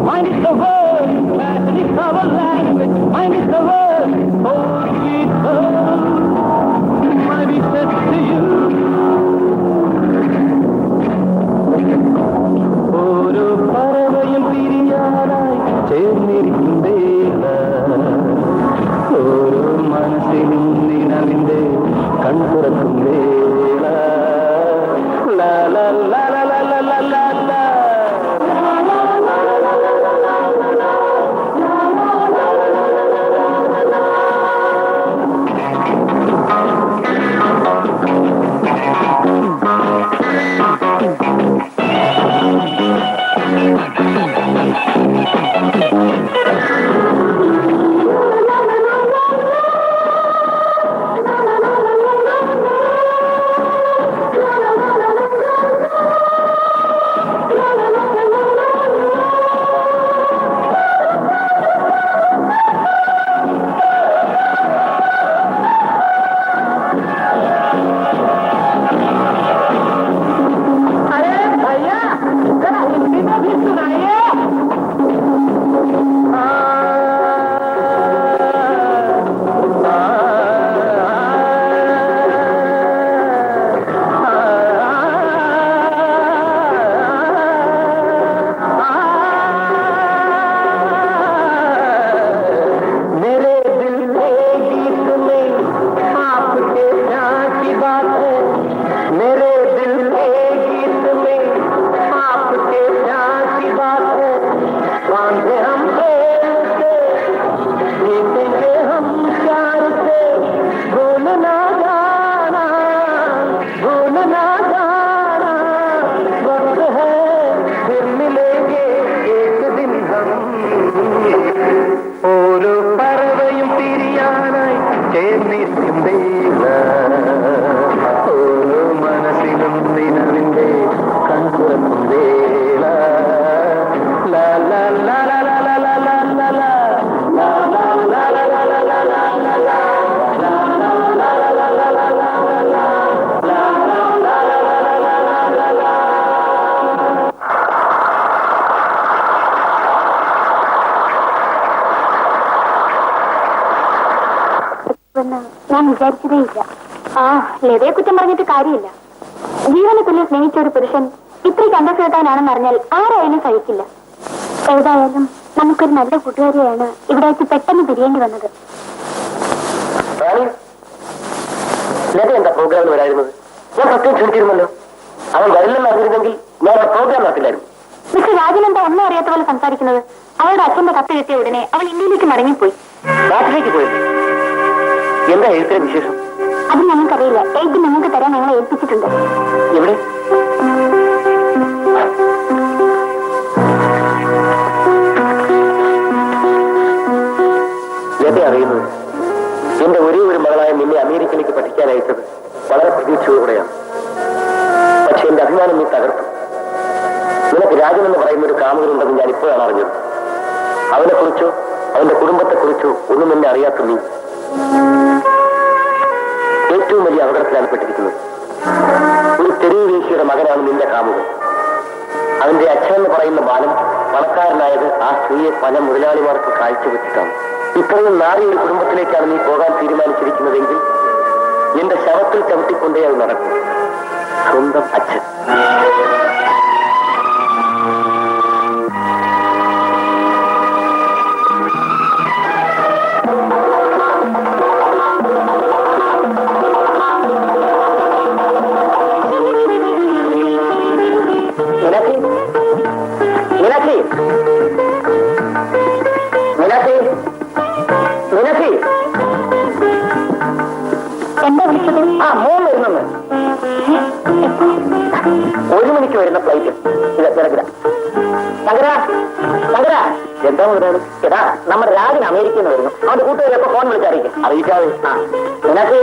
Mine is the word, passion is our language. Mine is the word, oh sweet love. My wishes to you. ഓരോ പറവയും പിരിയാനായി ചേർന്നിരിക്കും വേള, ഓരോ മനസ്സിലും നിലവിന്റെ കൺതുറക്കും വേള. ലാ ലാ ലാ ലാ ലാ ലാ ലാ ലാ. ഓരോ പറവയും പിരിയാനായി ചേർന്നിരിക്കും വേള, ഓരോ മനസ്സിലും നിലവിന്റെ കൺതുറക്കും വേള. ലാ ലാ ലാ ലാ ലാ ലാ ലാ ലാ ലാ ലാ. ലാ ലാ ലാ ലാ ലാ ലാ ലാ ലാ ലാ ലാ. ലാ ലാ ലാ ലാ ലാ ലാ ലാ ലാ ലാ. ലാ ലാ ലാ ലാ ലാ ലാ ലാ ലാ. ഞാൻ വിചാരിച്ചതേ ഇല്ല. ആ ലതയെ കുറ്റം പറഞ്ഞിട്ട് കാര്യമില്ല. ജീവനെ തുല്യം സ്നേഹിച്ച ഒരു പുരുഷൻ ഇത്രയ്ക്ക് അന്തസ്സേട്ടാനാണെന്ന് അറിഞ്ഞാൽ ആരായാലും സഹിക്കില്ല. ഏതായാലും നമുക്കൊരു നല്ല കൂട്ടുകാരിയാണ് ഇവിടെ വെച്ച് പെട്ടെന്ന് പിരിയേണ്ടി വന്നത്. ലത എന്താ പ്രോഗ്രാമിന് വരായിരുന്നത്? ഞാൻ സത്യം ക്ഷണിച്ചിരുന്നല്ലോ. അവൻ വരില്ലെന്ന് അറിഞ്ഞിരുന്നെങ്കിൽ ഞാൻ ആ പ്രോഗ്രാം നടത്തില്ലായിരുന്നു. മിസ്റ്റർ രാജൻ എന്താ ഒന്നും അറിയാത്ത പോലെ സംസാരിക്കുന്നത്? അവളുടെ അച്ഛന്റെ കത്ത് കിട്ടിയ ഉടനെ അവൾ ഇന്ത്യയിലേക്ക് മടങ്ങിപ്പോയി. നാട്ടിലേക്ക് പോയത്? എന്താ എഴുത്തിന് വിശേഷം? അത് ഞങ്ങൾക്കറിയില്ല. എഴുതി നിങ്ങൾക്ക് തരാൻ ഞങ്ങളെ ഏൽപ്പിച്ചിട്ടുണ്ട്. എവിടെ? ലത അറിയുന്നത് എന്റെ ഒരേ ഒരു മകളായ നിന്നെ അമേരിക്കയിലേക്ക് പഠിക്കാൻ അയച്ചത് വളരെ പ്രതീക്ഷയോടെയാണ്. പക്ഷെ എന്റെ അഭിമാനം നീ തകർത്തു. നിനക്ക് രാജൻ എന്ന് പറയുന്ന ഒരു കാമുകനുണ്ടെന്ന് ഞാൻ ഇപ്പോഴാണ് അറിഞ്ഞത്. അവനെക്കുറിച്ചോ അവന്റെ കുടുംബത്തെക്കുറിച്ചോ ഒന്നും എന്നെ അറിയാത്ത നീ ഏറ്റവും വലിയ അപകടത്തിലാണ് പെട്ടിരിക്കുന്നത്. ഒരു തെരുവ് വീശിയുടെ മകനാണ് നിന്റെ കാമുകൻ. അവന്റെ അച്ഛൻ എന്ന് പറയുന്ന ബാലൻ പണക്കാരനായത് ആ സ്ത്രീയെ പല മുതലാളിമാർക്ക് കാഴ്ചവെച്ചിട്ടാണ്. ഇത്രയും നാറിയ ഒരു കുടുംബത്തിലേക്കാണ് നീ പോകാൻ തീരുമാനിച്ചിരിക്കുന്നതെങ്കിൽ എന്റെ ശവത്തിൽ ചവിട്ടിക്കൊണ്ടേ അത് നടക്കും. സ്വന്തം അച്ഛൻ. എന്താ വിളിച്ചത്? ആ മോൻ വരുന്നെന്ന്. 1 മണിക്ക് വരുന്ന ഫ്ലൈറ്റ്. എന്താ മുതലാണ്? എടാ നമ്മുടെ രാജൻ അമേരിക്കയിൽ നിന്ന് വരുന്നു. അവന്റെ കൂട്ടുകാരൊക്കെ ഫോൺ വിളിച്ചറിയിക്കും. അറിയിക്കാതെ. ആ നിനക്ക്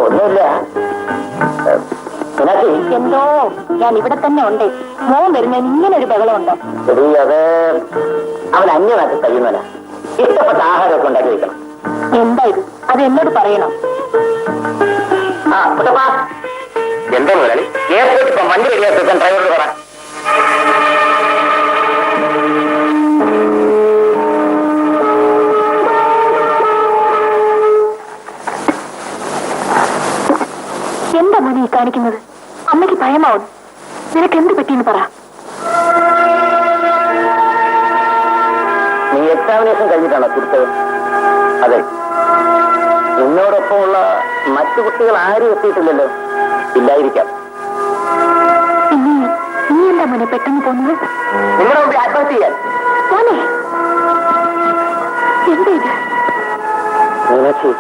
ഒന്നുമില്ല. എന്തോ ഞാൻ ഇവിടെ തന്നെ ഉണ്ട്. മോൻ വരുന്നതിന് ഇങ്ങനെ ഒരു ബഹളമുണ്ടോ? ശരി, അത് അവൻ അന്യനാട്ടിൽ കഴിയുന്നവനാ. ഇഷ്ടപ്പെട്ട ആഹാരമൊക്കെ ഉണ്ടാക്കി വെക്കണം. എന്താ ഇത്? അത് എന്നോട് പറയണം. ആ കുട്ടപ്പാ, എന്താ മുതലാളി? എയർപോർട്ടിൽ ഇപ്പം വണ്ടി റെഡിയാക്കി വെക്കാൻ ഡ്രൈവറോട് പറ. അമ്മയ്ക്ക് ഭയമാവും. നിനക്ക് എന്ത് പറ്റിയെന്ന് പറ. നീ എക്സാമിനേഷൻ കഴിഞ്ഞിട്ടാണോ തിരിച്ചത്? അതെ. നിന്നോടൊപ്പമുള്ള മറ്റു കുട്ടികൾ ആരും എത്തിയിട്ടില്ലല്ലോ. ഇല്ലായിരിക്കാം. നീ എന്താ മോനെ പെട്ടെന്ന് പോകുന്നത്? നിങ്ങളുടെ മുമ്പിൽ ആത്മഹത്യ ചെയ്യാൻ? മോനെ എന്താ ഇത്? മീനാക്ഷി,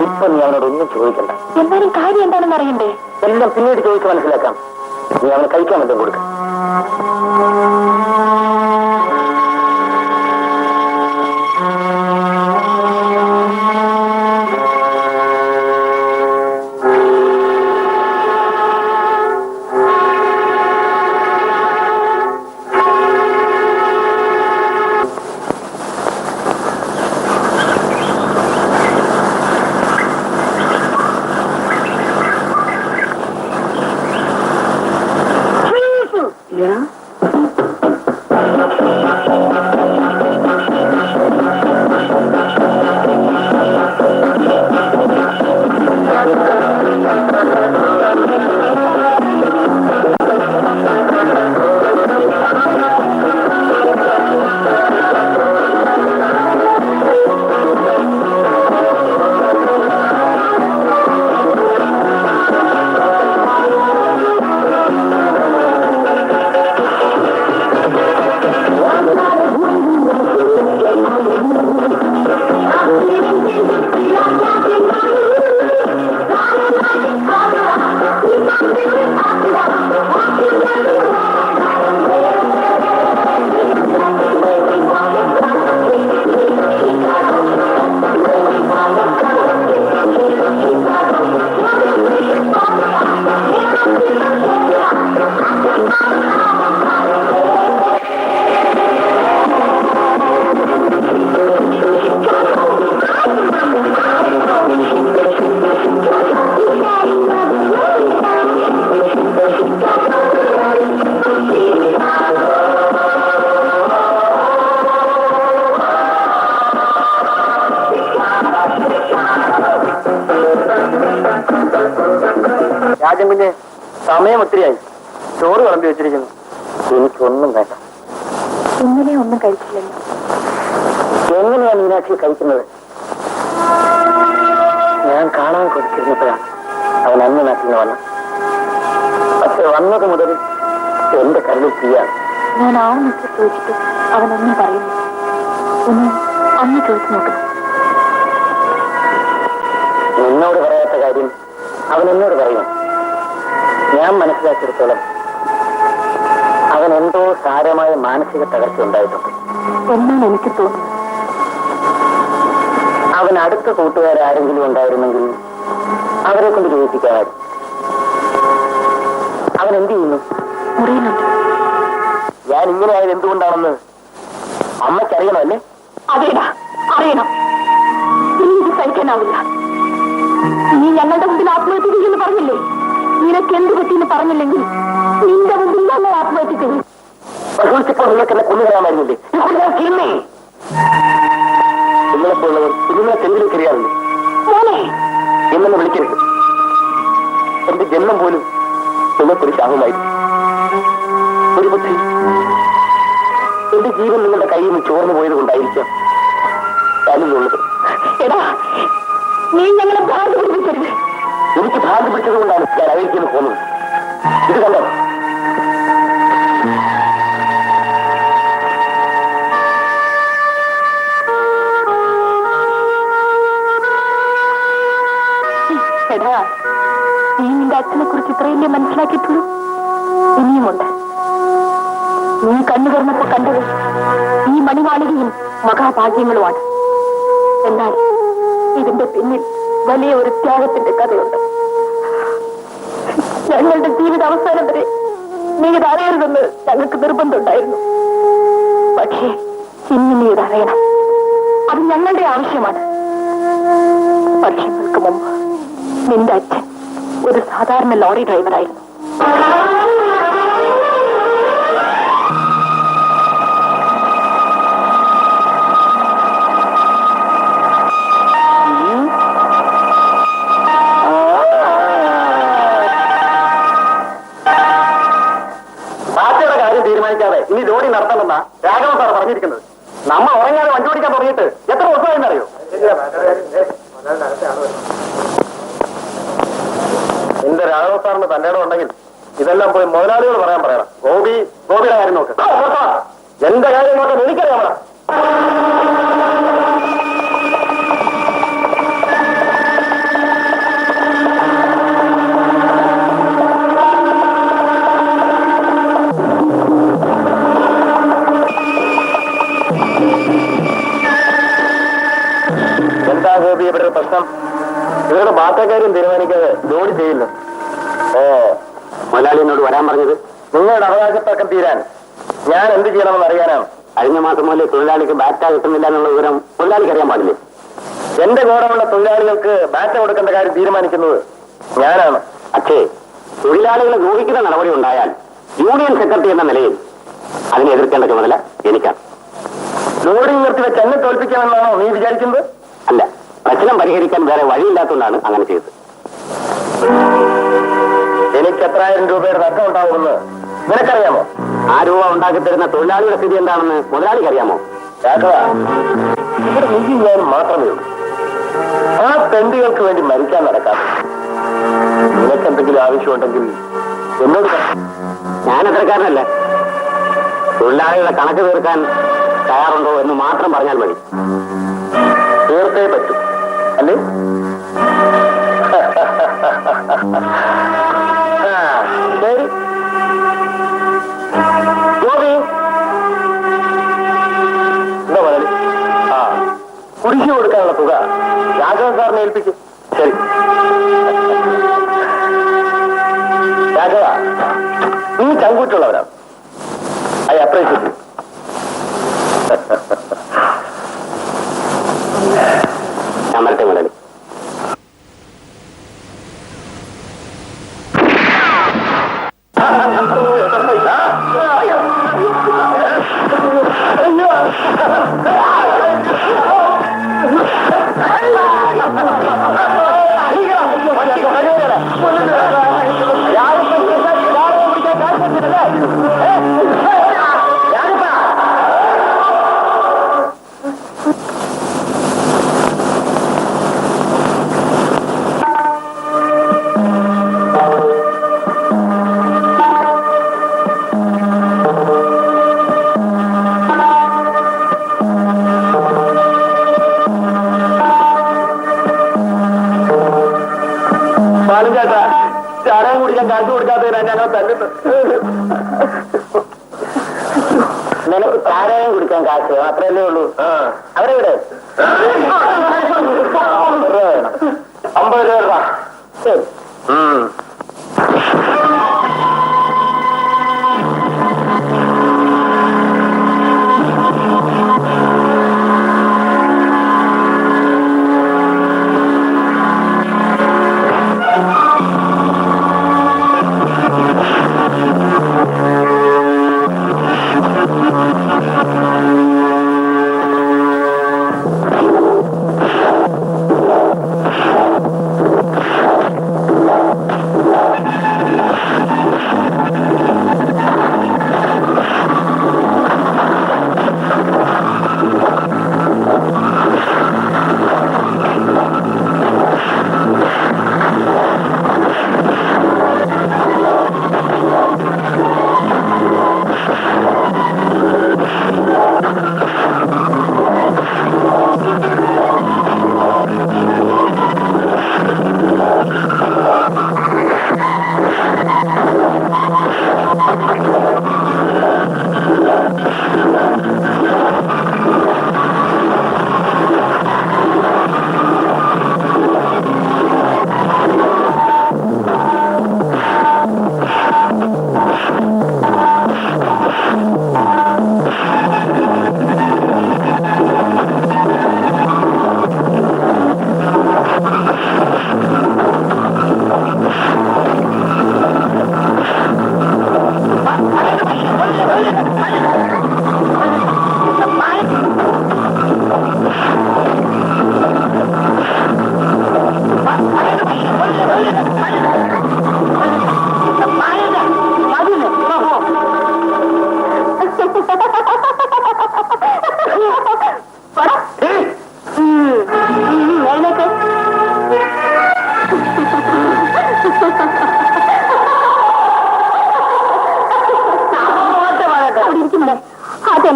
ഇപ്പൊ നീ അവനോടൊന്നും ചോദിക്കണ്ട. എന്നാലും കാര്യം എന്താണെന്ന് അറിയണ്ടേ? എല്ലാം പിന്നീട് ചോദിച്ച് മനസ്സിലാക്കാം. നീ അവന് കഴിക്കാൻ വല്ലതും കൊടുക്ക. രാജൻ കുഞ്ഞ്, സമയം ഒത്തിരിയായി. ചോറ് വിളമ്പി വെച്ചിരിക്കുന്നു. എനിക്കൊന്നും വേണ്ട. ഇന്നലെ ഒന്നും കഴിച്ചില്ലല്ലോ. എങ്ങനെയാ മീനാക്ഷി കഴിക്കുന്നത്? ഞാൻ കാണാൻ കൊടുത്തിരുന്നപ്പോഴാണ് അവൻ അന്ന് നാട്ടിൽ നിന്ന് വന്നത്. പക്ഷെ വന്നത് മുതൽ എന്റെ കണ്ണിൽ തീയാണ്. ഞാൻ ആവുന്നൊക്കെ ചോദിച്ചിട്ട് അവനൊന്നും പറയുന്നു. ഒന്ന് അന്ന് ചോദിച്ചു നോക്കണം. നിന്നോട് പറയാത്ത കാര്യം അവൻ എന്നോട് പറയും. ഞാൻ മനസ്സിലാക്കിയെടുത്തോളം അവൻ എന്തോ സാരമായ മാനസിക തകർച്ച ഉണ്ടായിട്ടുണ്ട് എന്നാണ് എനിക്ക് തോന്നുന്നത്. അവൻ അടുത്ത കൂട്ടുകാരാരെങ്കിലും ഉണ്ടായിരുന്നെങ്കിൽ അവരെ കൊണ്ട് ജയിപ്പിക്കാമായിരുന്നു. അവൻ എന്ത് ചെയ്യുന്നു? മുറിയുന്നുണ്ട്. ഞാൻ ഇങ്ങനെ ആയത് എന്തുകൊണ്ടാണെന്ന് അമ്മയ്ക്കറിയണമല്ലേ? അതേടാ, അറിയണം. ഇനി ഇത് സഹിക്കാനാവില്ല. നീ ഞങ്ങളുടെ മുമ്പിൽ ആത്മഹത്യ ചെയ്യുമെന്ന് പറഞ്ഞില്ലേ? നിനക്ക് എന്ത് പറ്റിയെന്ന് പറഞ്ഞില്ലെങ്കിൽ നിന്റെ മുമ്പിൽ ഞങ്ങൾ ആത്മഹത്യ ചെയ്യും. പ്രസവിച്ചപ്പോൾ നിങ്ങൾക്ക് എന്നെ കൊണ്ടുവരാമായിരുന്നില്ലേ? നിങ്ങളെപ്പോലുള്ളവർ കുഞ്ഞുങ്ങളെ തെങ്ങിലേക്ക് എറിയാറില്ലേ? മോനെ എന്നെ വിളിക്കരുത്. എന്റെ ജന്മം പോലും നിങ്ങൾക്കൊരു ശാപമായിരുന്നു. ഒരു പക്ഷേ എന്റെ ജീവൻ നിങ്ങളുടെ കയ്യിൽ നിന്ന് ചോർന്നു പോയത് കൊണ്ടായിരിക്കാം ഞാനിന്നുള്ളത്. എടാ, നീ ഞങ്ങളെ ഭ്രാന്ത് പിടിപ്പിക്കരുത്. എനിക്ക് ഭ്രാന്ത് പിടിച്ചത് കൊണ്ടാണ് ഞാൻ അമേരിക്കയിൽ നിന്ന് പോകുന്നത്. ഇത് കണ്ടോ? എടാ, നീ നിന്റെ അച്ഛനെ കുറിച്ച് ഇത്രയല്ലേ മനസ്സിലാക്കിയിട്ടുള്ളൂ? ഇനിയുമുണ്ട്. നീ കണ്ണു തുറന്നപ്പോ കണ്ടത് ഈ മണിമാളികയും മഹാഭാഗ്യങ്ങളുമാണ്. എന്നാൽ ഇതിന്റെ പിന്നിൽ വലിയ ഒരു ത്യാഗത്തിന്റെ കഥയുണ്ട്. ഞങ്ങളുടെ ജീവിത അവസാനം വരെ നീ ഇത് അറിയരുതെന്ന് ഞങ്ങൾക്ക് നിർബന്ധമുണ്ടായിരുന്നു. പക്ഷേ ഇന്ന് നീ ഇത് അറിയണം. അത് ഞങ്ങളുടെ ആവശ്യമാണ്. വർഷങ്ങൾക്ക് മുമ്പ് നിന്റെ അച്ഛൻ ഒരു സാധാരണ ലോറി ഡ്രൈവറായിരുന്നു. നടത്തണമെന്നാ രാഘവൻ സാർ പറഞ്ഞിരിക്കുന്നത്. നമ്മൾ ഉറങ്ങാതെ വണ്ടി ഓടിക്കാൻ തുടങ്ങിയിട്ട് എത്ര ദിവസമായെന്നറിയോ? എന്റെ രാഘവ സാറിന് തന്റെ ഇടം ഉണ്ടെങ്കിൽ ഇതെല്ലാം പോയി മുതലാളികൾ പറയാൻ പറയണം. ഗോപിയുടെ കാര്യം നോക്ക്. എന്റെ കാര്യം നോക്കാൻ എനിക്കറിയാമോ? എന്താ ഗോപി ഇവിടെ ഒരു പ്രശ്നം? ഇവരുടെ ബാധക്കാര്യം തീരുമാനിക്കാതെ ജോലി ചെയ്യില്ല. ഓ, മുതലാളി എന്നോട് വരാൻ പറഞ്ഞത് നിങ്ങളുടെ അവകാശത്തക്കം തീരാൻ ഞാൻ എന്ത് ചെയ്യണമെന്ന് അറിയാനാണ്. കഴിഞ്ഞ മാസം മുതലേ തൊഴിലാളിക്ക് ബാറ്റ കിട്ടുന്നില്ല എന്നുള്ള വിവരം തൊഴിലാളിക്ക് അറിയാൻ പാടില്ലേ? എന്റെ കൂടെയുള്ള തൊഴിലാളികൾക്ക് ബാറ്റ കൊടുക്കേണ്ട കാര്യം തീരുമാനിക്കുന്നത് ഞാനാണ്. പക്ഷേ തൊഴിലാളികളെ ദ്രോഹിക്കുന്ന നടപടി ഉണ്ടായാൽ യൂണിയൻ സെക്രട്ടറി എന്ന നിലയിൽ അതിനെ എതിർക്കേണ്ട ചുമതല എനിക്കാണ്. ലോഡിംഗ് നിർത്തി വെച്ച് എന്നെ തോൽപ്പിക്കാമെന്നാണോ നീ വിചാരിക്കുന്നത്? അല്ല, പ്രശ്നം പരിഹരിക്കാൻ വേറെ വഴിയില്ലാത്തതുകൊണ്ടാണ് അങ്ങനെ ചെയ്തത്. എനിക്ക് എത്രായിരം രൂപയുടെ നഷ്ടം ഉണ്ടാവുമെന്ന് നിനക്കറിയാമോ? ആ രൂപ ഉണ്ടാക്കി തരുന്ന തൊഴിലാളിയുടെ സ്ഥിതി എന്താണെന്ന് മുതലാളിക്ക് അറിയാമോ? രാഘവ, ഇവിടെ നീ ഞാൻ മാത്രമേ ഉള്ളൂ. ആ തെണ്ടികൾക്ക് വേണ്ടി മരിക്കാൻ നടക്കാതെ നിനക്ക് എന്തെങ്കിലും ആവശ്യമുണ്ടെങ്കിൽ എന്നോട് ഞാൻ എത്രക്കാരനല്ല. തൊഴിലാളികളുടെ കണക്ക് തീർക്കാൻ തയ്യാറുണ്ടോ എന്ന് മാത്രം പറഞ്ഞാൽ മതി. തീർത്തേ പറ്റൂ അല്ലേ? ശരി ഗോപി, എന്താ പറയല്? ആ, കുടിശ്ശിക കൊടുക്കാനുള്ള തുക രാഘവൻ സാറിനെ ഏൽപ്പിക്കും. ശരി രാഘവ, നീ ചങ്കൂറ്റുള്ളവരാണ്. I appreciate. ഞാൻ വരട്ടെ മുതലാളി. ചേട്ടാ, ചാരാൻ കുടിക്കാൻ കാശ് കൊടുക്കാത്തതിനാ ഞങ്ങൾ തല്ലുന്നത്. നിനക്ക് ചാരായം കുടിക്കാൻ കാശ് മാത്രമല്ലേ ഉള്ളൂ. അവരെവിടെ? 50 രൂപ. ശരി.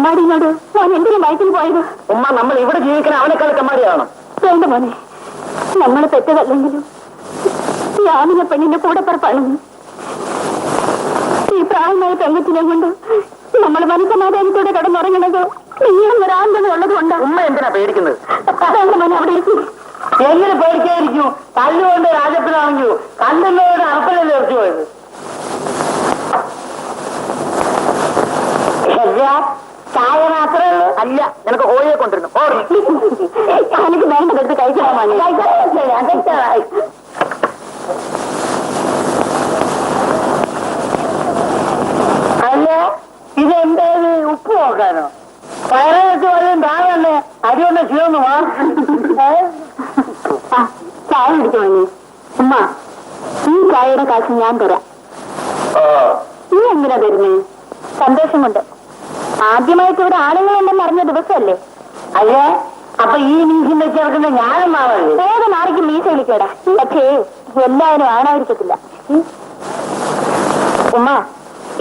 തെമ്മാടിനോട് മോൻ എന്തിനും വയറ്റിൽ പോയത്? ഉമ്മ, നമ്മൾ ഇവിടെ ജീവിക്കുന്ന അവനേക്കാൾ തെമ്മാടിയാണ്. വേണ്ട മോനെ, നമ്മൾ തെറ്റതല്ലെങ്കിലും യാമിനെ പെണ്ണിന്റെ കൂടെപ്പറപ്പാണെന്ന് ഈ പ്രായമായ പെങ്കച്ചിനെ കൊണ്ട് നമ്മൾ മനസ്സമാധാനത്തോടെ കടന്നുറങ്ങണത് നീയൊരാന്തത ഉള്ളത് കൊണ്ട്. ഉമ്മ എന്തിനാ പേടിക്കുന്നത്? വേണ്ട മോനെ, അവിടെ ഇരിക്കും. എങ്ങനെ പേടിക്കാതിരിക്കൂ? കല്ലുകൊണ്ട് രാജപ്പിനാണെങ്കിലോ കല്ലുള്ളവരുടെ അർപ്പനല്ലേ ഇറച്ചു പോയത്? ചായ മാത്രമേ ഉള്ളൂ? അല്ല, നിനക്ക് കോഴിയെ കൊണ്ടിരുന്നു. എനിക്ക് വേണ്ടതെടുത്ത് കഴിക്കാമാണ്. അല്ല, ഇതെന്തായത്? ഉപ്പ് നോക്കാനോ? പയറത്ത് വല്ലതും താഴെ അടികൊണ്ട് ചീർന്നു ചായ കുടിച്ചു മോനെ. ഉമ്മ, ഈ ചായയുടെ കാശ് ഞാൻ തരാം. നീ എന്തിനാ തരുന്നേ? സന്തോഷം കൊണ്ട്. ആദ്യമായിട്ട് ഇവിടെ ആളുകളുണ്ടെന്ന് അറിഞ്ഞ ദിവസമല്ലേ? അല്ലേ? അപ്പൊ ഈ മീശം വെച്ച് ഇറക്കുന്ന ഞാനും മാറല്ലേ? ഏത് നാളേക്ക് മീശ വിളിക്കടാ. പക്ഷേ എല്ലാവരും ആണായിരിക്കത്തില്ല. ഉമ്മ,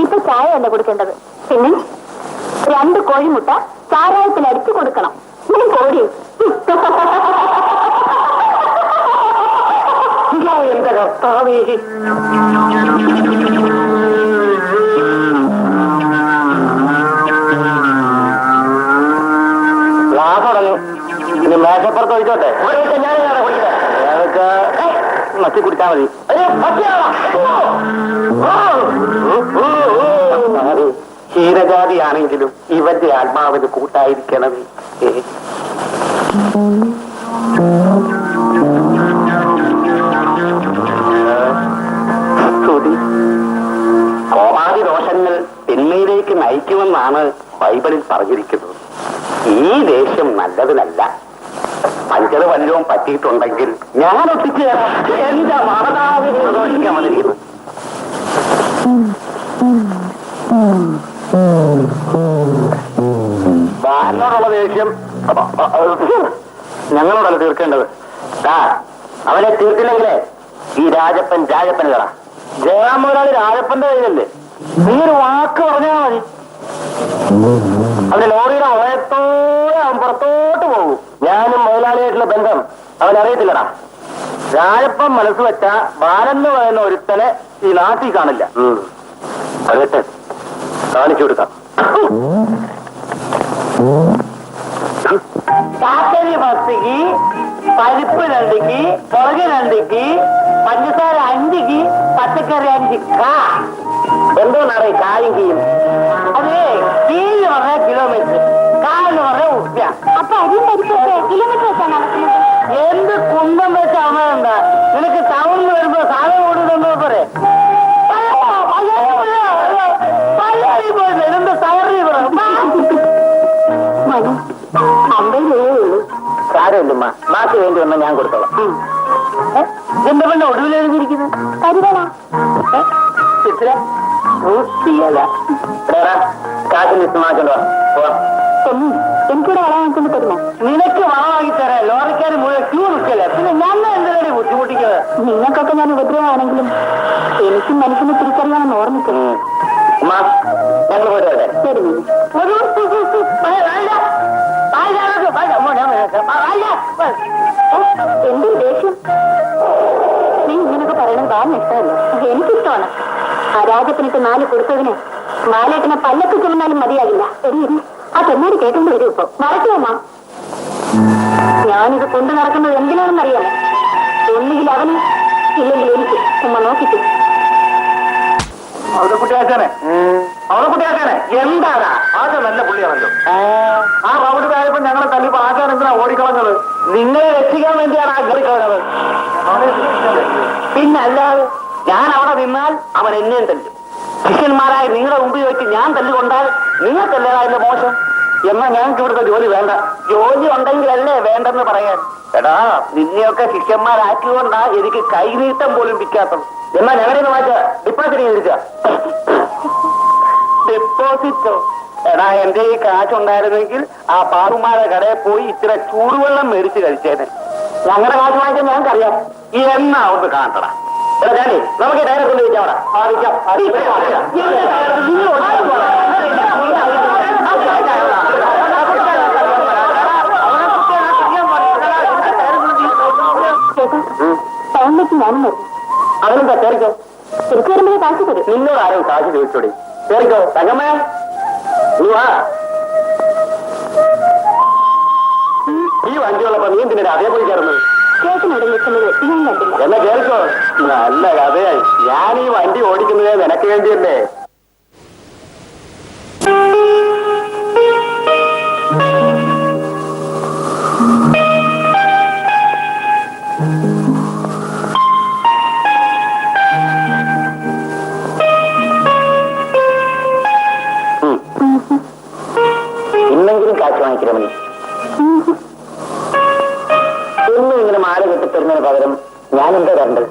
ഇപ്പൊ ചായ അല്ല കൊടുക്കേണ്ടത്. പിന്നെ 2 കോഴിമുട്ട ചാരായത്തിൽ അടിച്ചു കൊടുക്കണം. കോഴി എന്റെ കർത്താവേ. ഇനി മേശപ്പുറത്ത് ഒഴിച്ചോട്ടെ. ഞാനൊക്കെ മത്തി കുടിച്ചാൽ മതി. ക്ഷീരജാതിയാണെങ്കിലും ഇവന്റെ ആത്മാവിന് കൂട്ടായിരിക്കണമേ. കോപാദി ദോഷങ്ങൾ തിന്മയിലേക്ക് നയിക്കുമെന്നാണ് ബൈബിളിൽ പറഞ്ഞിരിക്കുന്നത്. ഈ ദേഷ്യം നല്ലതിനല്ല. പഞ്ചത് വല്ലവും പറ്റിയിട്ടുണ്ടെങ്കിൽ ഞാൻ ഒട്ടിച്ചു തരാം. എന്റെ മാതാവിനെ സന്തോഷിക്കാൻ വന്നിരിക്കുന്നു. ബാലനോടുള്ള ദേഷ്യം ഞങ്ങളോടല്ല തീർക്കേണ്ടത്. അവനെ തീർത്തില്ലെങ്കിലേ ഈ രാജപ്പനല്ലടാ. ജയറാം മുതലാളി രാജപ്പന്റെ കയ്യിലല്ലേ? നീ ഒരു വാക്ക് പറഞ്ഞാൽ മതി, അവന്റെ ലോറിയുടെ വയത്തോടെ അവൻ പുറത്തോട്ട് പോകും. ഞാനും മുതലാളിയായിട്ടുള്ള ബന്ധം അവൻ അറിയത്തില്ലടാ. രാജപ്പൻ മനസ്സ് വെച്ച ബാലെന്ന് പറയുന്ന ഒരുത്തനെ ഈ നാട്ടിൽ കാണില്ല. അകട്ടെ, കാണിച്ചു കൊടുക്കാം. കാക്കരി പത്തിക്ക്, പരിപ്പ് 2ക്ക്, മുളക് 2ക്ക്, പഞ്ചസാര 5ക്ക്, പച്ചക്കറി 5 കാ. എന്തോന്നാണ് ഈ കായും കീയും? അതെ, കീന്ന് പറഞ്ഞ കിലോമീറ്റർ, കാന്ന് പറഞ്ഞ ഉപ്പ. അപ്പൊ അരിയും പരിപ്പൊക്കെ കിലോമീറ്റർ വെച്ചാണ് നടക്കുന്നത്. എന്ത് കുന്തം വെച്ച അമ്മയുണ്ട? നിനക്ക് ടൗണിൽ വരുമ്പോ സാധനം കൊടുക്കുന്നോ പോരെ? എന്ത് സയറി സാരമില്ലമ്മ, ബാക്കി വേണ്ടി വന്നാൽ ഞാൻ കൊടുത്തോളാം. എന്റെ പെണ്ണ ഒടുവിൽ എഴുതിയിരിക്കുന്നത് കരുതല ചിത്ര കാശ് നിസ്മാക്കണ്ടോ? എനിക്കൂടെ വളാൻ കൊണ്ട് തരുമോ? നിനക്ക് വളമാക്കി തരാം. ലോറിക്കാർ മുഴുവൻ ക്യൂ നിൽക്കല്ലേ, പിന്നെ ഞാൻ എന്തിനാണ് ബുദ്ധിമുട്ടിക്കുന്നത്? നിങ്ങൾക്കൊക്കെ ഞാൻ ഉപദ്രവമാണെങ്കിലും എനിക്കും മനുഷ്യനെ തിരിച്ചറിയാമെന്ന് ഓർമ്മിക്കുന്നു. ഞങ്ങൾ പോയിട്ട് വരട്ടെ. ശരി എന്തൊരു ദേഷ്യം! നീ ഇങ്ങനൊക്കെ പറയണത് ബാലിന് ഇഷ്ടമല്ല. എനിക്കിഷ്ടമാണ്. ആ രാജപ്പനിട്ട് 4 കൊടുത്തതിന് ബാലേട്ടനെ പല്ലൊക്കെ ചുമന്നാലും മതിയാകില്ല. എടി, ആ തെന്നാടി കേട്ടോണ്ട് വരും. ഇപ്പൊ മറക്കുമമ്മ, ഞാനിത് കൊണ്ടു നടക്കുന്നത് എന്തിനാണെന്നറിയാമോ? ഒന്നുകിൽ അവന്, ഇല്ലെങ്കിൽ എനിക്ക്. ഉമ്മ നോക്കിക്കും. അവിടെ കുട്ടിയാക്കാനെ എന്താണ്? ആദ്യം നല്ല പുള്ളിയാണല്ലോ. ആ റൗണ്ട് താഴെപ്പോ ഞങ്ങളെ തല്ലിപ്പോ ആശാൻ എന്തിനാ ഓടിക്കളഞ്ഞത്? നിങ്ങളെ രക്ഷിക്കാൻ വേണ്ടിയാണ് ആ കയറിക്കളഞ്ഞത്. പിന്നല്ലാതെ ഞാൻ അവിടെ നിന്നാൽ അവൻ എന്നെയും തല്ലും. ശിഷ്യന്മാരായ നിങ്ങളുടെ മുമ്പിൽ വെച്ച് ഞാൻ തല്ലുകൊണ്ടാൽ നിങ്ങൾക്കല്ലേതാ എന്റെ മോശം? എന്നാൽ ഞങ്ങൾക്ക് ഇവിടുത്തെ ജോലി വേണ്ട. ജോലി ഉണ്ടെങ്കിലല്ലേ വേണ്ടെന്ന് പറയാൻ. എടാ, നിന്നെയൊക്കെ ശിഷ്യന്മാരാക്കിക്കൊണ്ടാ എനിക്ക് കൈനീട്ടം പോലും വിൽക്കാത്തത്. എന്നാ ഞങ്ങളുടെ മാറ്റ ഡിപ്പോസിറ്റ് ചെയ്തിരിക്ക. ഡെപ്പോസിറ്റോ? എടാ, എന്റെ ഈ കാശുണ്ടായിരുന്നെങ്കിൽ ആ പാറുമാരുടെ കടയിൽ പോയി ഇച്ചിരി ചൂടുവെള്ളം മേടിച്ച് കഴിച്ചേനെ. ഞങ്ങളുടെ കാശ് വാങ്ങിക്കാൻ ഞങ്ങൾക്കറിയാം. എന്നാ ഒന്ന് കാണട്ടടാ. എടാ ഞാനേ, നമുക്ക് ഡയറെ കൊണ്ട് വെച്ചാൽ ടൗണിലേക്ക് ഞാനും വരുന്നു. അവനെന്താ കയറിക്കോ. തിരിച്ചു വരുമ്പോഴേ കാശ് തരും. നിന്നോട് ആരും കാശ് ചോദിച്ചോടി. കയറിക്കോ തങ്കമ്മേ, നീ വാ. ഈ വണ്ടിയുള്ളപ്പോ നീ എന്തിനാ അതേപോലെ ചേർന്നത്? ചേട്ടനോട് നിൽക്കുന്നത് ഞാൻ കണ്ടില്ല. എന്നാ കേൾക്കോ. നല്ല കഥയായി. ഞാൻ ഈ വണ്ടി ഓടിക്കുന്നത് നിനക്ക് വേണ്ടിയല്ലേ. ഇന്നെങ്കിലും കാശ് വാങ്ങിക്കണം നീ. എന്നും ഇങ്ങനെ മാല കെട്ടിത്തരുന്നതിന് പകരം ഞാൻ എന്താ തരേണ്ടത്?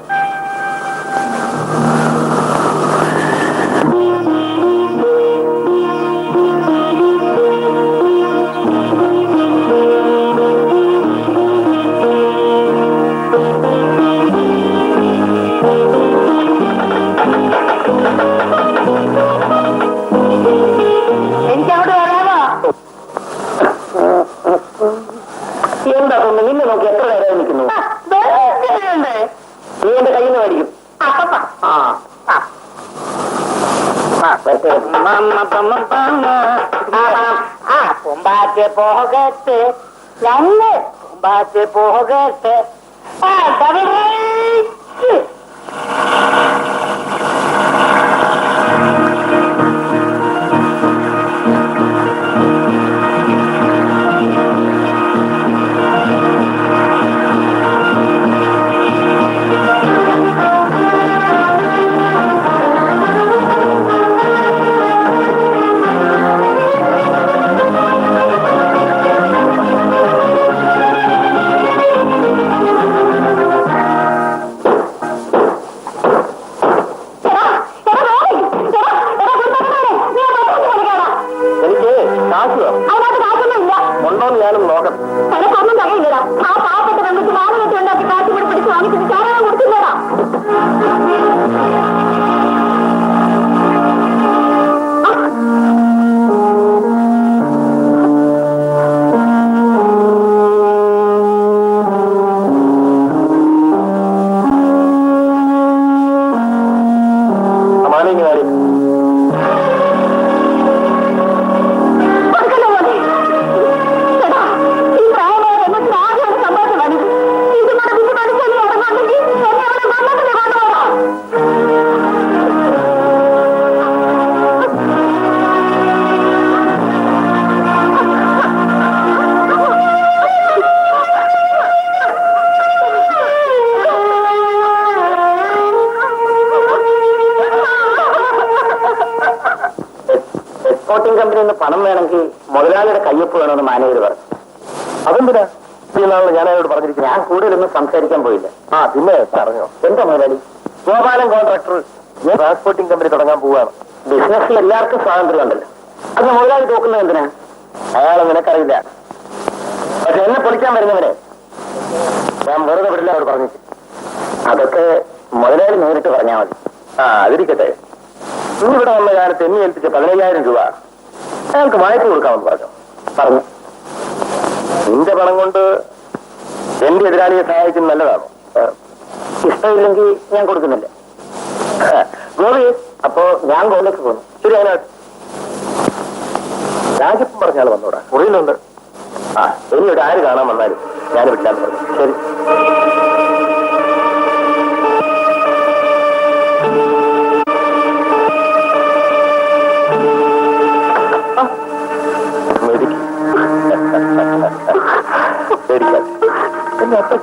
എനിക്കവിടെ വരാമോ? എന്താ തൊന്ന് നിന്നെ നോക്കി എത്ര നേരം നിൽക്കുന്നു? നീ എന്റെ കയ്യിൽ നിന്ന് മേടിക്കും. പൂമ്പാറ്റെ പോകട്ടെ ഞങ്ങൾ പൂമ്പാറ്റെ പോകട്ടെ. ഉണ്ടോന്ന് ഞാനും നോക്കാം. എനക്കൊന്നും കഴിയില്ലടാ. ആ പാവപ്പെട്ട പെൺകുട്ടി വാഹനത്തിൽ ഉണ്ടാക്കി കാശ് കൂടി പിടിച്ച് വാങ്ങിച്ചിട്ട് ചാരാൻ കൊടുത്തില്ലടാ. എക്സ്പോർട്ടിംഗ് കമ്പനിന്ന് പണം വേണമെങ്കിൽ മുതലാളിയുടെ കയ്യൊപ്പ് വേണമെന്ന് മാനേജർ പറഞ്ഞു. അതെന്തിനാ ഈ നാളിൽ ഞാൻ അയാളോട് പറഞ്ഞിരിക്കും. ഞാൻ കൂടുതലൊന്നും സംസാരിക്കാൻ പോയില്ല. പിന്നെ പറഞ്ഞോ. എന്താ മുതലാളി? ഗോപാലൻ കോൺട്രാക്ടർ ട്രാൻസ്പോർട്ടിംഗ് കമ്പനി തുടങ്ങാൻ പോവുകയാണ്. ബിസിനസ്സിൽ എല്ലാവർക്കും സ്വാതന്ത്ര്യം ഉണ്ടല്ലോ. അത് മുതലാളി തോക്കുന്നത് എന്തിനാ? അയാളെ നിനക്കറിയില്ല. പക്ഷെ എന്നെ പൊളിക്കാൻ വരുന്നവനെ ഞാൻ വെറുതെ വിടില്ല അവർ പറഞ്ഞു. അതൊക്കെ മുതലാളി നേരിട്ട് പറഞ്ഞാൽ മതി. അതിരിക്കട്ടെ. ഇന്നിവിടെ വന്ന കാലത്ത് എന്നെ ഏൽപ്പിച്ച 15,000 രൂപ അയാൾക്ക് വായ്പ കൊടുക്കാമെന്ന് പറഞ്ഞു. നിന്റെ പണം കൊണ്ട് എന്റെ എതിരാളിയെ സഹായിക്കുന്നത് നല്ലതാണോ? ഇഷ്ടമില്ലെങ്കിൽ ഞാൻ കൊടുക്കുന്നില്ല. ഗോപി, അപ്പോ ഞാൻ ഗോവിലേക്ക് പോകുന്നു. ശരി, അതിനകത്ത് രാജിപ്പം പറഞ്ഞാൽ വന്നോടാ. മുറിയിലുണ്ട്. ഇനി ഇവിടെ ആര് കാണാൻ വന്നാലും ഞാൻ വിട്ടാൻ പറഞ്ഞു. ശരി. എന്നെ അപ്പ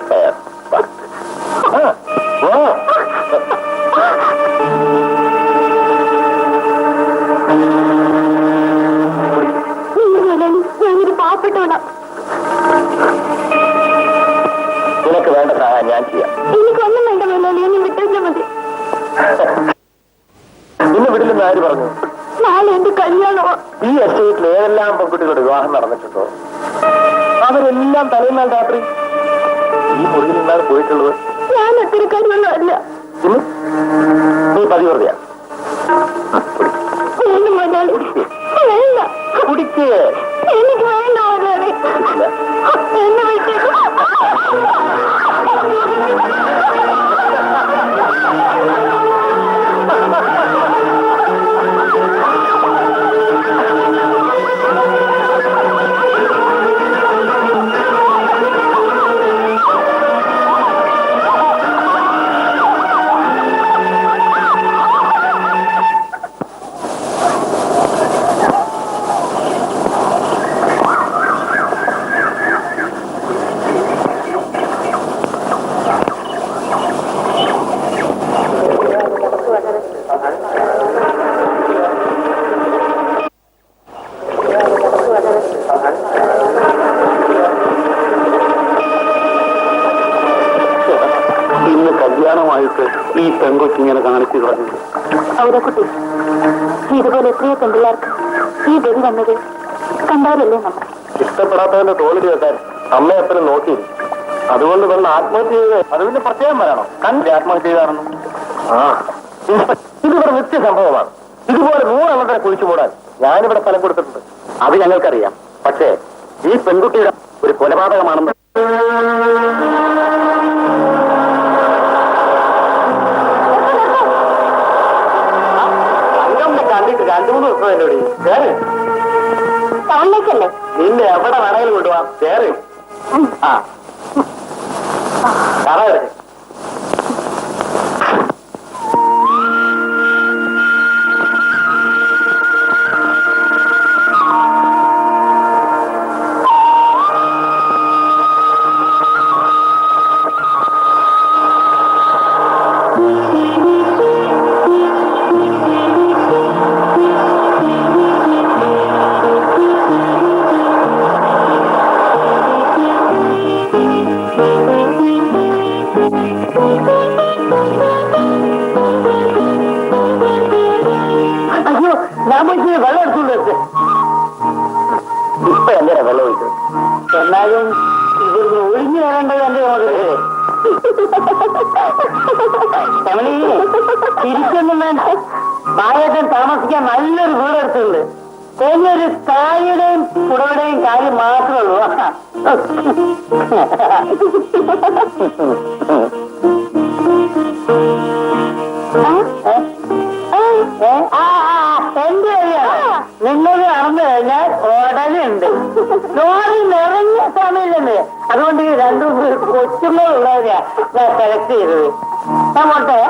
ഞാനൊരു പാവപ്പെട്ടവനാ. നിനക്ക് വേണ്ട സഹായം ഞാൻ ചെയ്യാം. എനിക്കൊന്നും വേണ്ട മുതലാളി, എന്നെ വിട്ടാൽ മതി. ഇന്ന് വിടില്ലെന്ന് ആര് പറഞ്ഞു? നാളെ എന്റെ കല്യാണമോ? ഈ എസ്റ്റേറ്റിൽ ഏതെല്ലാം പെൺകുട്ടികളുടെ വിവാഹം നടന്നിട്ടുണ്ടോ അവരെല്ലാം തലേന്നാൾ രാത്രി ഈ മുറിയിൽ നിന്നാണ് പോയിട്ടുള്ളത്. ഞാൻ ഒത്തിരി കാര്യമൊന്നും അല്ല. നീ പതിവൃതിയാ. മുതലാളി വേണ്ട. കുടിക്ക്. എനിക്ക് വേണ്ട മുതലാളി. എന്നെ വിട്ടേക്ക്. ഇന്ന് കല്യാണമായിട്ട് ഈ പെൺകൊച്ചിങ്ങനെ കാണിച്ചു കളഞ്ഞു. ഔരക്കുട്ടി, ഇതുപോലെ എത്രയോ പെൺപിള്ളേർക്ക് ഈ ഗതി വന്നത് കണ്ടവരല്ലേ നമ്മൾ. ഇഷ്ടപ്പെടാത്തവന്റെ തോളിൽ വെക്കാൻ അമ്മ എപ്പോഴും നോക്കിയിരിക്കും. അതുകൊണ്ട് വന്ന് ആത്മഹത്യ ചെയ്ത് അത് പിന്നെ പ്രത്യേകം പറയണം. കണ്ടില്ലേ ആത്മഹത്യ ചെയ്താണെന്ന്? ആ, ഇതിവിടെ നിത്യ സംഭവമാണ്. ഇതുപോലെ 100 എണ്ണത്തിനെ കുഴിച്ചു മൂടാൻ ഞാനിവിടെ സ്ഥലം കൊടുത്തിട്ടുണ്ട്. അത് ഞങ്ങൾക്കറിയാം. പക്ഷേ ഈ പെൺകുട്ടിയുടെ ഒരു കൊലപാതകമാണെന്ന് കണ്ടിട്ട് 2-3 ദിവസം എന്നോട് കേറി ടൗണിലേക്കല്ലേ? നിന്നെ എവിടെ വേണമെങ്കിലും കൊണ്ടുപോവാം. കേറി ആ കറ അയ്യോ, ഞാൻ പോയി വെള്ളം എടുത്തുകൊണ്ട് വെച്ച്. ഇപ്പൊ എന്തിനാ വെള്ളം ഒഴിച്ചത്? എന്നാലും ഇവിടുന്ന് ഒഴിഞ്ഞു വരേണ്ടത് എന്റെ മകളെ. രമണി, തിരിച്ചൊന്നും വേണ്ട. മായേട്ടൻ താമസിക്കാൻ നല്ലൊരു വീട് എടുത്തിട്ടുണ്ട്. ഒരു കായുടെയും കുടയുടെയും കാര്യം മാത്രമേ ഉള്ളൂ. എന്റെ നിന്നത് നടന്നു കഴിഞ്ഞാൽ ഉടലുണ്ട്. ലോറി നിറഞ്ഞ സമയത്തുണ്ട്. അതുകൊണ്ട് 2 കൊച്ചുങ്ങളുള്ളവരെയാ ഞാൻ സെലക്ട് ചെയ്തത്. അങ്ങോട്ടെ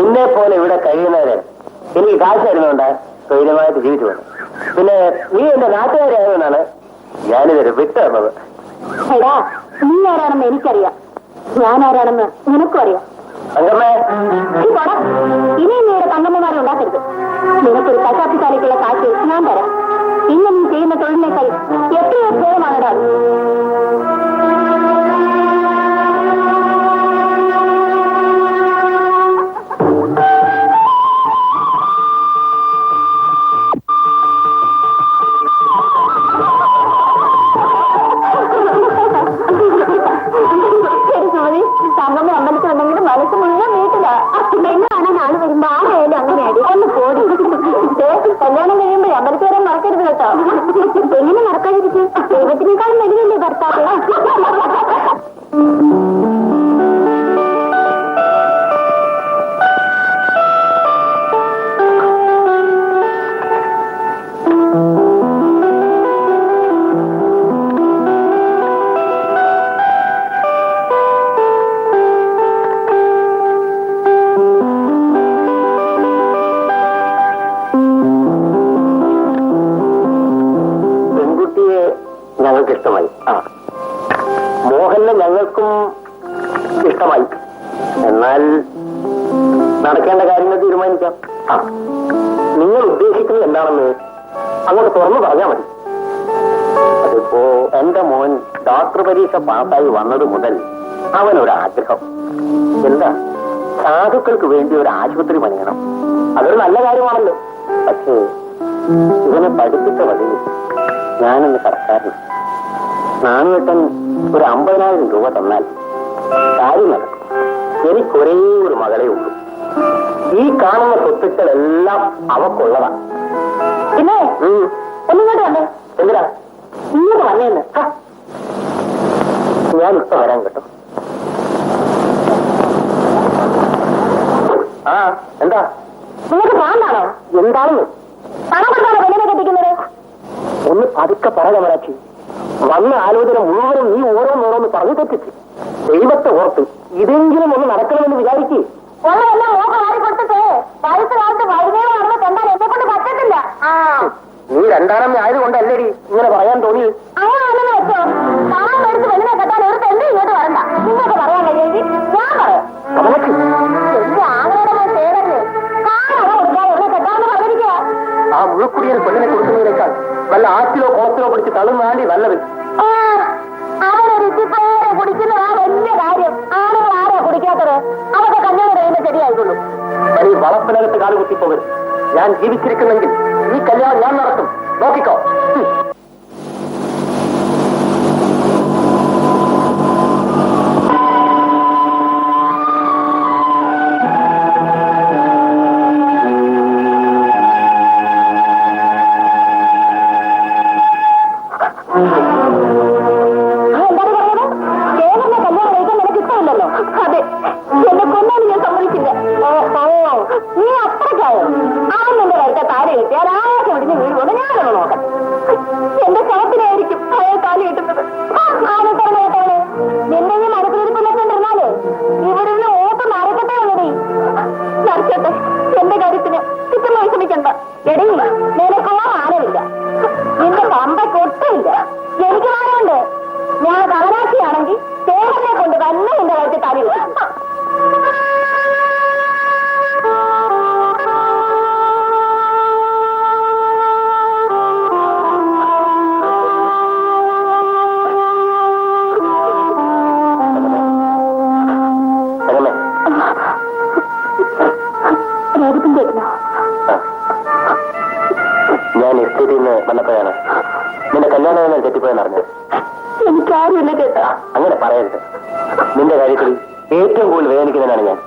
നിന്നെ പോലെ ഇവിടെ കഴിയുന്നവരെ എനിക്ക് കാശ് തരുന്നുണ്ട് സ്വൈര്യമായിട്ട് ജീവിച്ചു വേണം. പിന്നെ നീ എന്റെ നാട്ടുകാരായതുകൊണ്ടാണ് ഞാനിതൊരു വിട്ടു തന്നത്. എടാ, നീ ആരാണെന്ന് എനിക്കറിയാം, ഞാൻ ആരാണെന്ന് നിനക്കും അറിയാം. തങ്കമ്മേ, ഇനിയും നീയുടെ തങ്കമ്മമാരെ ഉണ്ടാക്കരുത്. നിനക്കൊരു കശാപ്പിശാലയ്ക്കുള്ള കാശ് ഞാൻ തരാം. ഇന്ന് നീ ചെയ്യുന്ന തൊഴിലിനേക്കാൾ എത്രയോ ഭേദമാണടാ. തങ്കമ്മ അമ്പലത്തിലുണ്ടെങ്കിലും മനസ്സ് മുഴുവൻ വീട്ടിലാ. പെണ്ണാണ് നാള് വരുമ്പോ ആരായാലും അങ്ങനെയാടി. ഒന്ന് പോടി. കല്യാണം കഴിയുമ്പോ അമ്പലത്തിൽ വരാൻ മറക്കരുത് കേട്ടോ. എങ്ങനെ മറക്കാതിരിക്കും? ദൈവത്തിനേക്കാളും വലുതല്ലേ ഭർത്താവ്. ഞങ്ങൾക്ക് ഇഷ്ടമായി. മോഹനെ ഞങ്ങൾക്കും ഇഷ്ടമായി. എന്നാൽ നടക്കേണ്ട കാര്യങ്ങൾ തീരുമാനിക്കാം. നിങ്ങൾ ഉദ്ദേശിക്കുന്നത് എന്താണെന്ന് അങ്ങോട്ട് തുറന്നു പറഞ്ഞാൽ മതി. അതിപ്പോ എന്റെ മോൻ ഡോക്ടർ പരീക്ഷ പാസ്സായി വന്നത് മുതൽ അവനൊരാഗ്രഹം. എന്താ, സാധുക്കൾക്ക് വേണ്ടി ഒരു ആശുപത്രി പണിയണം. അതൊരു നല്ല കാര്യമാണല്ലോ. പക്ഷേ ഇവനെ പഠിപ്പിച്ച വഴി ഞാനൊന്ന് സർക്കാരിന് നാണുവെട്ടൻ ഒരു 50,000 രൂപ തന്നാൽ കാര്യം നടക്കും. എനിക്കൊരേ ഒരു മകളേ ഉള്ളൂ. ഈ കാണുന്ന സ്വത്തുക്കളെല്ലാം അവക്കുള്ളതാ. പിന്നെ ഒന്നിങ്ങോട്ട് വന്നേ. എന്തിനാ ഇങ്ങോട്ട് വന്നേന്ന്. ഞാൻ ഇപ്പൊ വരാൻ കേട്ടോ. എന്താ നിങ്ങൾക്ക് ഭ്രാന്താണോ? എന്താണെന്ന് പണം കൊടുത്താണോ പെണ്ണിനെ കെട്ടിക്കുന്നത്? ഒന്ന് പതുക്കെ പറ കമലാക്ഷി. വന്ന ആലോചന മുഴുവനും നീ ഓരോന്നോരോന്ന് പറഞ്ഞു തെറ്റിച്ച്. ദൈവത്തെ ഓർത്ത് ഇതെങ്കിലും ഒന്ന് നടക്കണമെന്ന് വിചാരിക്കേ. ഒന്നെല്ലാം മോഹം ആരി കൊടുത്തിട്ട് വയസ്സുകാലത്ത് വൈകുന്നേരം നടന്ന് കണ്ടാൽ എന്നെ കൊണ്ട് പറ്റത്തില്ല. നീ രണ്ടാമത് ആയതുകൊണ്ടല്ലേടി ഇങ്ങനെ പറയാൻ തോന്നി. അങ്ങനെയാണെന്ന് വെച്ചോ, പണം മേടിച്ച് പെണ്ണിനെ കെട്ടാൻ ഒരു തെണ്ടി ഇങ്ങോട്ട് വരണ്ട. നിങ്ങൾക്ക് പറയാൻ കഴിയെങ്കിൽ ഞാൻ പറയാം. കമലാക്ഷി, എന്റെ ആങ്ങളുടെ പേരല്ലേ കാണാതെ കൊടുക്കാൻ എന്നെ കെട്ടാമെന്ന് പറഞ്ഞിരിക്കുക. ആ മുഴുക്കുടിയിൽ പെണ്ണിനെ കൊടുക്കുന്നതിനേക്കാൾ വല്ല ആറ്റിലോ കുളത്തിലോ പിടിച്ച് തള്ളുന്നാണ്ടി നല്ലത്. അവരൊരു ഇത്തിപ്പേരെ കുടിക്കുന്നതാ വലിയ കാര്യം. ആളുകൾ ആരാ കുടിക്കാത്തത്? അതൊക്കെ കല്യാണം കഴിയുമ്പോൾ ശരിയായിക്കൊള്ളൂ. പണി വളപ്പിനകത്ത് കാലുകുത്തിപ്പോകരുത്. ഞാൻ ജീവിച്ചിരിക്കുന്നെങ്കിൽ ഈ കല്യാണം ഞാൻ നടത്തും. നോക്കിക്കോ. അതെ, എന്നെ കൊന്നാലും ഞാൻ സമ്മതിക്കില്ല. നീ അത്രക്കായോ? അവൻ നിന്റെ കഴുത്ത താര കിട്ടിയാൽ ആരും ഒടിഞ്ഞ് വീഴുകൊണ്ട് ഞാനൊന്ന് നോക്കാം. എന്റെ ശവത്തിനായിരിക്കും അയാൾ കാലി കിട്ടുന്നത്. ആരെ പറഞ്ഞ കേട്ടാണ് നിന്റെ ഈ മരത്തിലിരിപ്പില്ലാണ്ടിരുന്നാലേ ഇവിടെ നിന്ന് ഓട്ടം മറക്കട്ടെ ഉള്ളടി. ചർച്ചട്ടെ, എന്റെ കാര്യത്തിന് ചുറ്റും വിഷമിക്കണ്ട. എടി, നിനക്കോ മാനമില്ല, നിന്റെ പമ്പയ്ക്കൊട്ടുമില്ല. എനിക്ക് മാനമുണ്ട്. ഞാൻ കമലാക്ഷിയാണെങ്കിൽ ചേട്ടനെ കൊണ്ട് തന്നെ എന്റെ കഴുത്തിൽ താലി കിട്ടും. ഞാൻ എസ്റ്റേറ്റിൽ നിന്ന് വന്നപ്പോഴാണ് നിന്റെ കല്യാണം തെറ്റിപ്പോയെന്ന് അറിഞ്ഞത്. എനിക്കാരുമില്ല ചേട്ടാ. അങ്ങനെ പറയരുത്. നിന്റെ കാര്യത്തിൽ ഏറ്റവും കൂടുതൽ വേദനിക്കുന്നതിനാണ് ഞാൻ.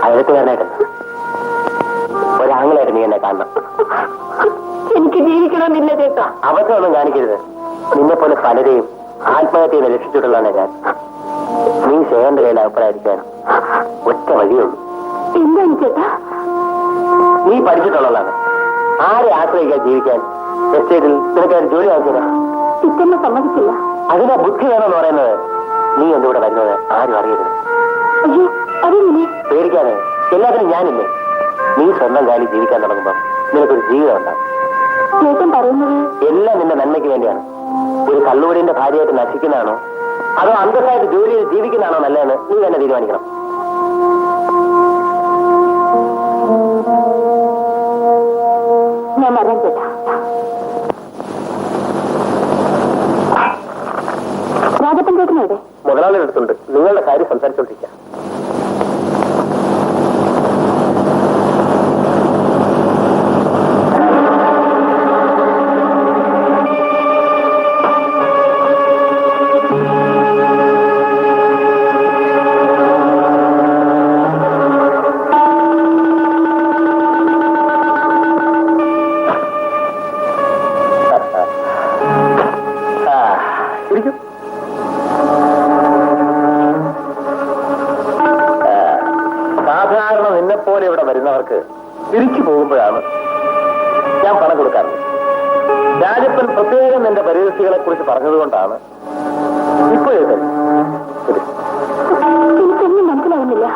അയലത്തുകാരനായിട്ടല്ല, ഒരാങ്ങളായിട്ട് നീ എന്നെ കാണണം. എനിക്ക് ജീവിക്കണമെന്നില്ല ചേട്ടാ. അബദ്ധമൊന്നും കാണിക്കരുത്. നിന്നെ പോലെ പലരെയും ആത്മഹത്യയെ രക്ഷിച്ചിട്ടുള്ളതാണ് ഞാൻ. നീ ശേഖരന്റെ കയ്യിൽ അഭിപ്രായിരിക്കാൻ ഒറ്റ വഴിയുള്ളൂ. എന്താണ് ചേട്ടാ? നീ പഠിച്ചിട്ടുള്ളതാണ്. ആരെ ആശ്രയിക്കാൻ ജീവിക്കാൻ എസ്റ്റേറ്റിൽ നിനക്കൊരു ജോലി ആവശ്യമില്ല. ചിറ്റമ്മ സമ്മതിക്കില്ല. അതിനെ ബുദ്ധി വേണമെന്ന് പറയുന്നത് നീ എന്തുകൂടെ വരുന്നത് ആരും അറിയരുത്. അയ്യോ, അതെങ്ങനെ? പേടിക്കാതെ എല്ലാത്തിനും ഞാനില്ലേ? നീ സ്വന്തം കാലിൽ ജീവിക്കാൻ തുടങ്ങുമ്പോൾ നിനക്കൊരു ജീവിതം ഉണ്ടാവും. ചേട്ടൻ പറയുന്നത് എല്ലാം നിന്റെ നന്മയ്ക്ക് വേണ്ടിയാണ്. ഒരു കള്ളുവടിന്റെ ഭാര്യയായിട്ട് നശിക്കുന്നതാണോ അതോ അന്തസ്സായിട്ട് ജോലി ചെയ്ത് ജീവിക്കുന്നതാണോ നല്ലതെന്ന് നീ തന്നെ തീരുമാനിക്കണം. ഞാൻ അറിയാൻ ചേട്ടാ. രാജപ്പൻ ചേട്ടനെവിടെ? മുതലാളിയുടെ അടുത്തുണ്ട്. നിങ്ങളുടെ കാര്യം സംസാരിച്ചോണ്ടിരിക്കാം. സാധാരണ നിന്നെപ്പോലെ ഇവിടെ വരുന്നവർക്ക് തിരിച്ചു പോകുമ്പോഴാണ് ഞാൻ പണം കൊടുക്കാറുള്ളത്. രാജപ്പൻ പ്രത്യേകം നിന്റെ പരിസ്ഥിതികളെ കുറിച്ച് പറഞ്ഞതുകൊണ്ടാണ് ഇപ്പോൾ എനിക്കൊന്നും മനസ്സിലാവുന്നില്ല.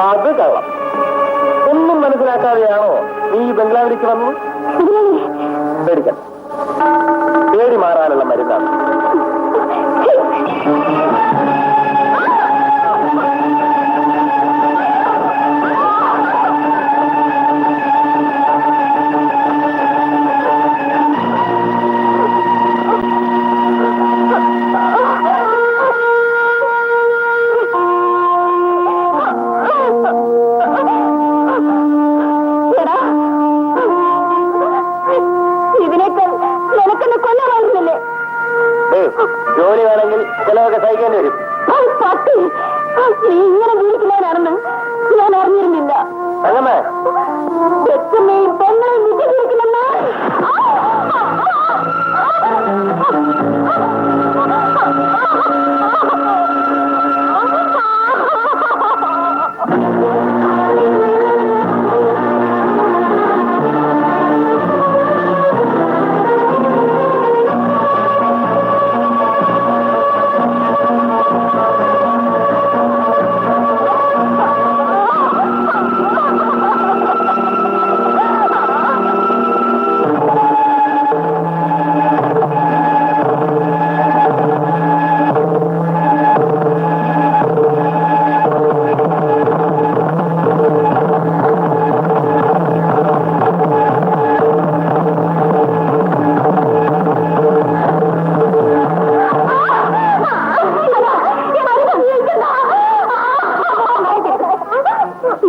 അത് കള്ളം. ഒന്നും മനസ്സിലാക്കാതെയാണോ നീ ഈ ബംഗ്ലാവിലേക്ക് വന്നത്? പേടിക്കണം. പേടി മാറാനുള്ള മരുന്നാണ്. ജോലി വേണമെങ്കിൽ ചിലവൊക്കെ സഹിക്കേണ്ടി വരും. നീ ഇങ്ങനെ ജീവിക്കുന്നവനാണെന്ന് ഞാൻ അറിഞ്ഞിരുന്നില്ല. അങ്ങനെ പെട്ടെന്നെയും പെങ്ങളെയും വിജയിക്കണമെന്ന്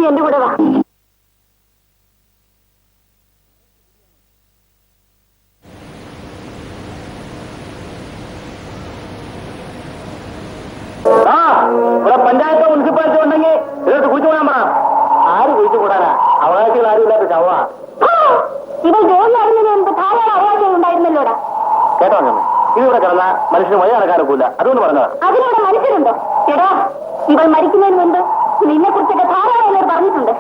എന്റെ കൂടെ വാ. ഇവിടെ പഞ്ചായത്തോ മുനിസിപ്പാലിറ്റി ഉണ്ടെങ്കിൽ ഇതിനകത്ത് കുഴിച്ചു കൂടാൻ പറ. ആര് കുഴിച്ചു കൂടാനാ? അവകാശികൾ ആരും ഇല്ലാത്ത ചവ. ഇവൾ ജോലി അറിഞ്ഞതിന് മുമ്പ് ധാരാളം അവകാശങ്ങൾ ഉണ്ടായിരുന്നല്ലോടാ. കേട്ടോ അങ്ങനെ ഇതിവിടെ കിടന്ന മനുഷ്യന് വഴി നടക്കാനൊക്കില്ല. അതുകൊണ്ട് പറഞ്ഞതാ. അതിലൂടെ മനുഷ്യരുണ്ടോ? എടാ, ഇവൾ മരിക്കുന്നതിന് മുമ്പ് നിന്നെ കുറിച്ചൊക്കെ ധാരാളം എന്നോട് പറഞ്ഞിട്ടുണ്ട്.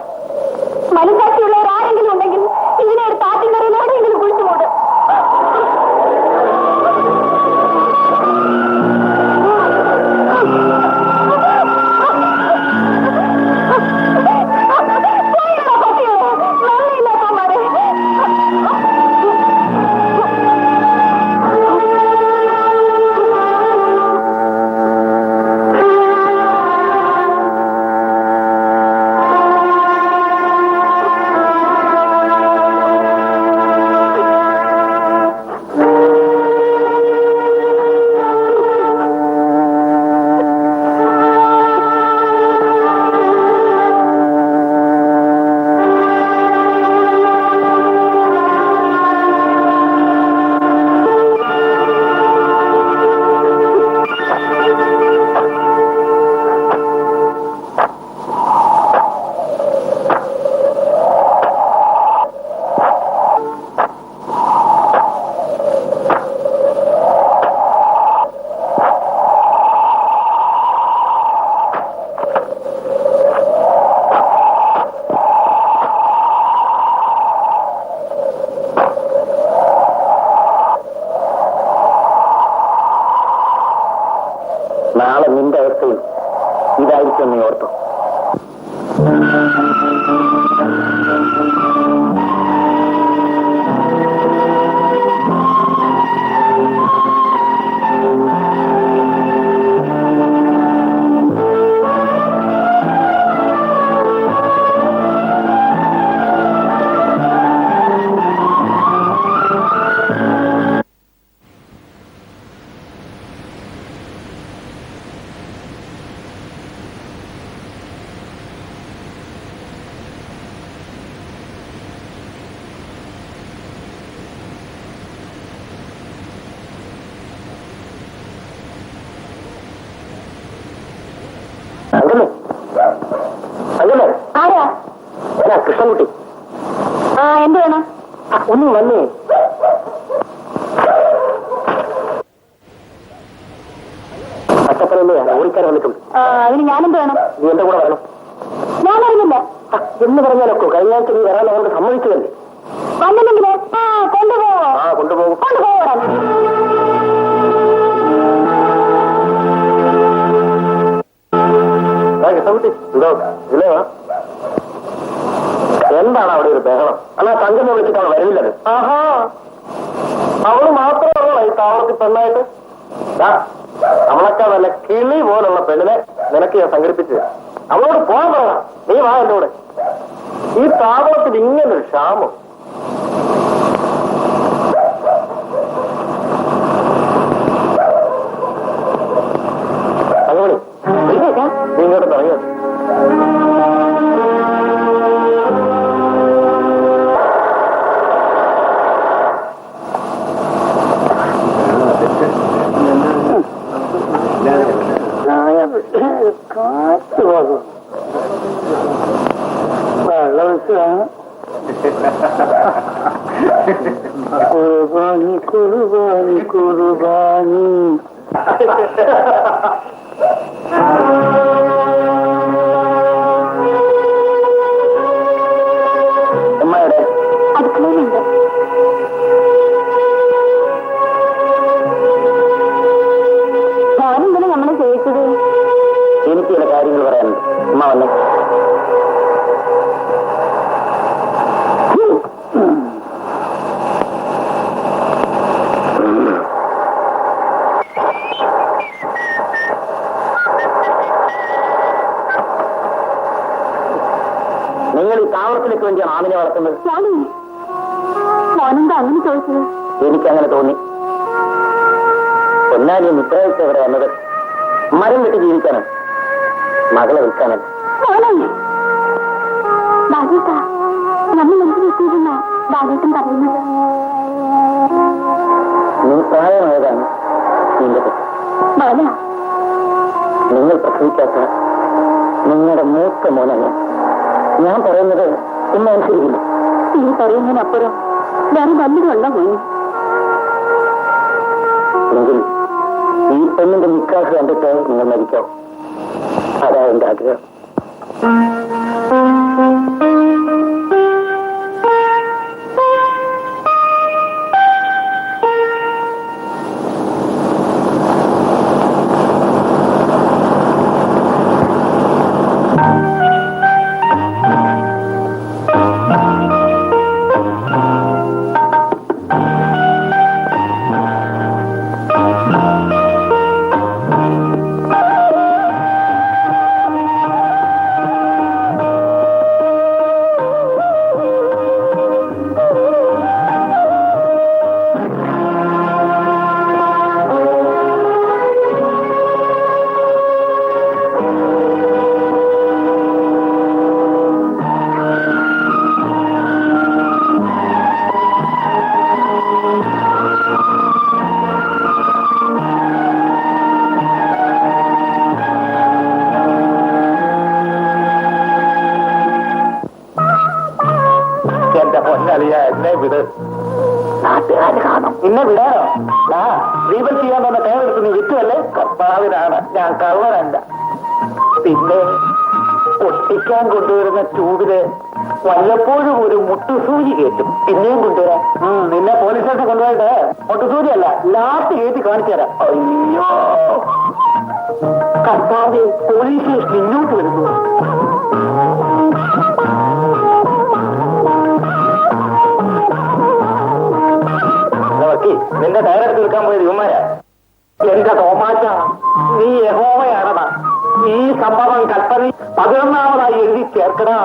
മനസാക്ഷിയുള്ളവർ ആരെങ്കിലും ഉണ്ടെങ്കിൽ ഇതിനെ ഒരു താറ്റിൻകരയിൽ എവിടെയെങ്കിലും കുഴിച്ചു മൂട്. നീ ഓർത്തു. അങ്ങനെ ആരാ? ഏതാ കൃഷ്ണൻകുട്ടി? ആ, എന്ത് വേണം? ഒന്നും വന്നേ. അട്ടപ്പനല്ലേ ഓടിക്കാൻ വന്നിട്ടുണ്ട്. അതിന് ഞാനെന്ത് വേണം? നീ എന്റെ കൂടെ വരണം. ഞാൻ അറിഞ്ഞില്ല. എന്ന് പറഞ്ഞാലൊക്കെ കഴിഞ്ഞ ആഴ്ച നീ വരാൻ അവരോട് സമ്മതിച്ചതല്ലേ? വന്നില്ലെങ്കിലോ? കൊണ്ടുപോവോ? കൊണ്ടുപോകും. കൊണ്ടുപോകണം. കൃഷ്ണൻകുട്ടി എന്തോ ഇല്ലേ? എന്താണ് അവിടെ ഒരു ബഹളം? അല്ല തങ്കം വിളിച്ചിട്ടാണ് വരുന്നില്ലത്. ആഹാ, അവള് മാത്രമാണോ ഈ താവളത്തിൽ പെണ്ണായിട്ട്? അവളൊക്കെ നല്ല കിളി പോലുള്ള പെണ്ണിനെ നിനക്ക് ഞാൻ സംഘടിപ്പിച്ചത്. അവളോട് പോകാൻ പറയണം. നീ വാ എന്റെ കൂടെ. ഈ താവളത്തിൽ ഇങ്ങനൊരു ക്ഷാമം. അങ്ങനെ നീ ഇങ്ങോട്ട് തുടങ്ങിയത്. കാറ്റ് പോകും. കുർബാനി കുർബാനി കുർബാനി. അമ്മയുടെ അടുക്കളയിലുണ്ട്. ഞാനെന്തിനാ നമ്മളെ ചോദിച്ചത്? എനിക്ക് ചില കാര്യങ്ങൾ പറയാനുണ്ട്. അമ്മ വന്നേ. നിങ്ങൾ ഈ താവളത്തിലേക്ക് വേണ്ടിയാണ് ആമിനെ വളർത്തുന്നത്. മോനെന്താ അങ്ങനെ ചോദിച്ചത്? എനിക്കങ്ങനെ തോന്നി. പൊന്നാനി മിത്രാഴ്ച ഇവിടെ വന്നത് മരം വെട്ടി ജീവിക്കാനാണ്, മകളെ വിൽക്കാനല്ല. ബാഗേട്ടാ, നമ്മൾ എന്ത് വെച്ചിരുന്ന ബാഗേട്ടൻ പറയുന്നത്? നീ പ്രായമായതാണ് നിന്റെ തെറ്റ്. നിങ്ങൾ പ്രസവിക്കാത്ത നിങ്ങളുടെ മൂത്ത മോനാണ് ഞാൻ പറയുന്നത്. ഉമ്മ അനുസരിക്കില്ല. നീ പറയുന്നതിനപ്പുറം വേറെ വല്ലതുമല്ല പോയി. എങ്കിൽ ഈ പെണ്ണിന്റെ നിക്കാഹ് കണ്ടിട്ട് നിങ്ങൾ മരിക്കാവും. അതാ എന്റെ ആഗ്രഹം. പൊന്നളിയ എന്നെ വിട്. നാട്ടുകാര് കാണും. നിന്നെ വിടാനോ? റീബൽ ചെയ്യാൻ വന്ന ടേമെടുത്ത് നീ വിറ്റുമല്ലേ? കർത്താവിനാണ്, ഞാൻ കള്ളനല്ല. പിന്നെ ഒട്ടിക്കാൻ കൊണ്ടുവരുന്ന ട്യൂബില് വല്ലപ്പോഴും ഒരു മുട്ടുസൂചി കയറ്റും. പിന്നെയും കൊണ്ടുവരാം. നിന്നെ പോലീസ് സ്റ്റേഷൻ കൊണ്ടുപോയിട്ട് മുട്ടുസൂചിയല്ല ലാസ്റ്റ് കയറ്റി കാണിച്ചു തരാം. അയ്യോ കർത്താവെ, പോലീസ് സ്റ്റേഷൻ ഇങ്ങോട്ട് വരുന്നു. നിന്റെ ടയറെടുത്ത് നിൽക്കാൻ പോയത് ഇവന്മാരാ? എന്റെ തോമാച്ച, നീ യഹോവയാണടാ. ഈ സംഭവം കൽപ്പന 11ാമതായി എഴുതി ചേർക്കടാ.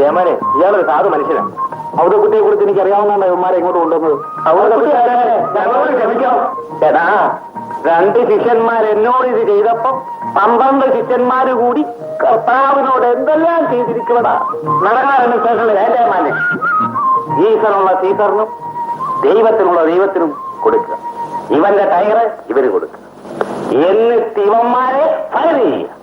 രമനെ, ഇയാളൊരു സാധു മനുഷ്യനാണ്. അവരുടെ കുട്ടിയെ കുറിച്ച് എനിക്ക് അറിയാവുന്നതാണ് ഇവന്മാരെ ഇങ്ങോട്ട് കൊണ്ടുവന്നത്. അവരുടെ കുട്ടിയാരെ ഞങ്ങളോട് ക്ഷമിക്കണം. എടാ, 2 ശിഷ്യന്മാർ എന്നോട് ഇത് ചെയ്തപ്പോ 12 ശിഷ്യന്മാര് കൂടി കർത്താവിനോട് എന്തെല്ലാം ചെയ്തിരിക്കണടാ. നടക്കാറുണ്ട് സ്റ്റേഷനിൽ ഏറ്റാമാനെ. ഈശ്വരനുള്ള സീസറിനും ദൈവത്തിനുള്ള ദൈവത്തിനും കൊടുക്കുക. ഇവന്റെ ടയറ് ഇവര് കൊടുക്കുക. എന്നിട്ട് ഇവന്മാരെ ഫയർ ചെയ്യുക.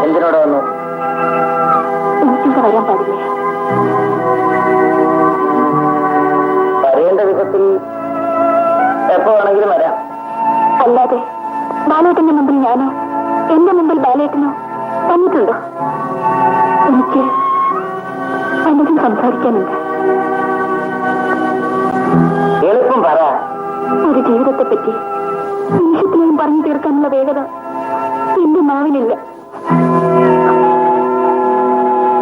എന്തിനോട് വന്നു? പറയാൻ പാടില്ലേ? പറയേണ്ട വിധത്തിൽ എപ്പോ വേണമെങ്കിലും വരാം. അല്ലാതെ ബാലേട്ടന്റെ മുമ്പിൽ ഞാനോ എന്റെ മുമ്പിൽ ബാലേട്ടനോ വന്നിട്ടുണ്ടോ? എനിക്ക് പലതും സംസാരിക്കാനുണ്ട്. എളുപ്പം പറ. ഒരു ജീവിതത്തെപ്പറ്റി നിമിഷത്തിലും പറഞ്ഞു തീർക്കാനുള്ള വേഗത എന്റെ നാവിനില്ല.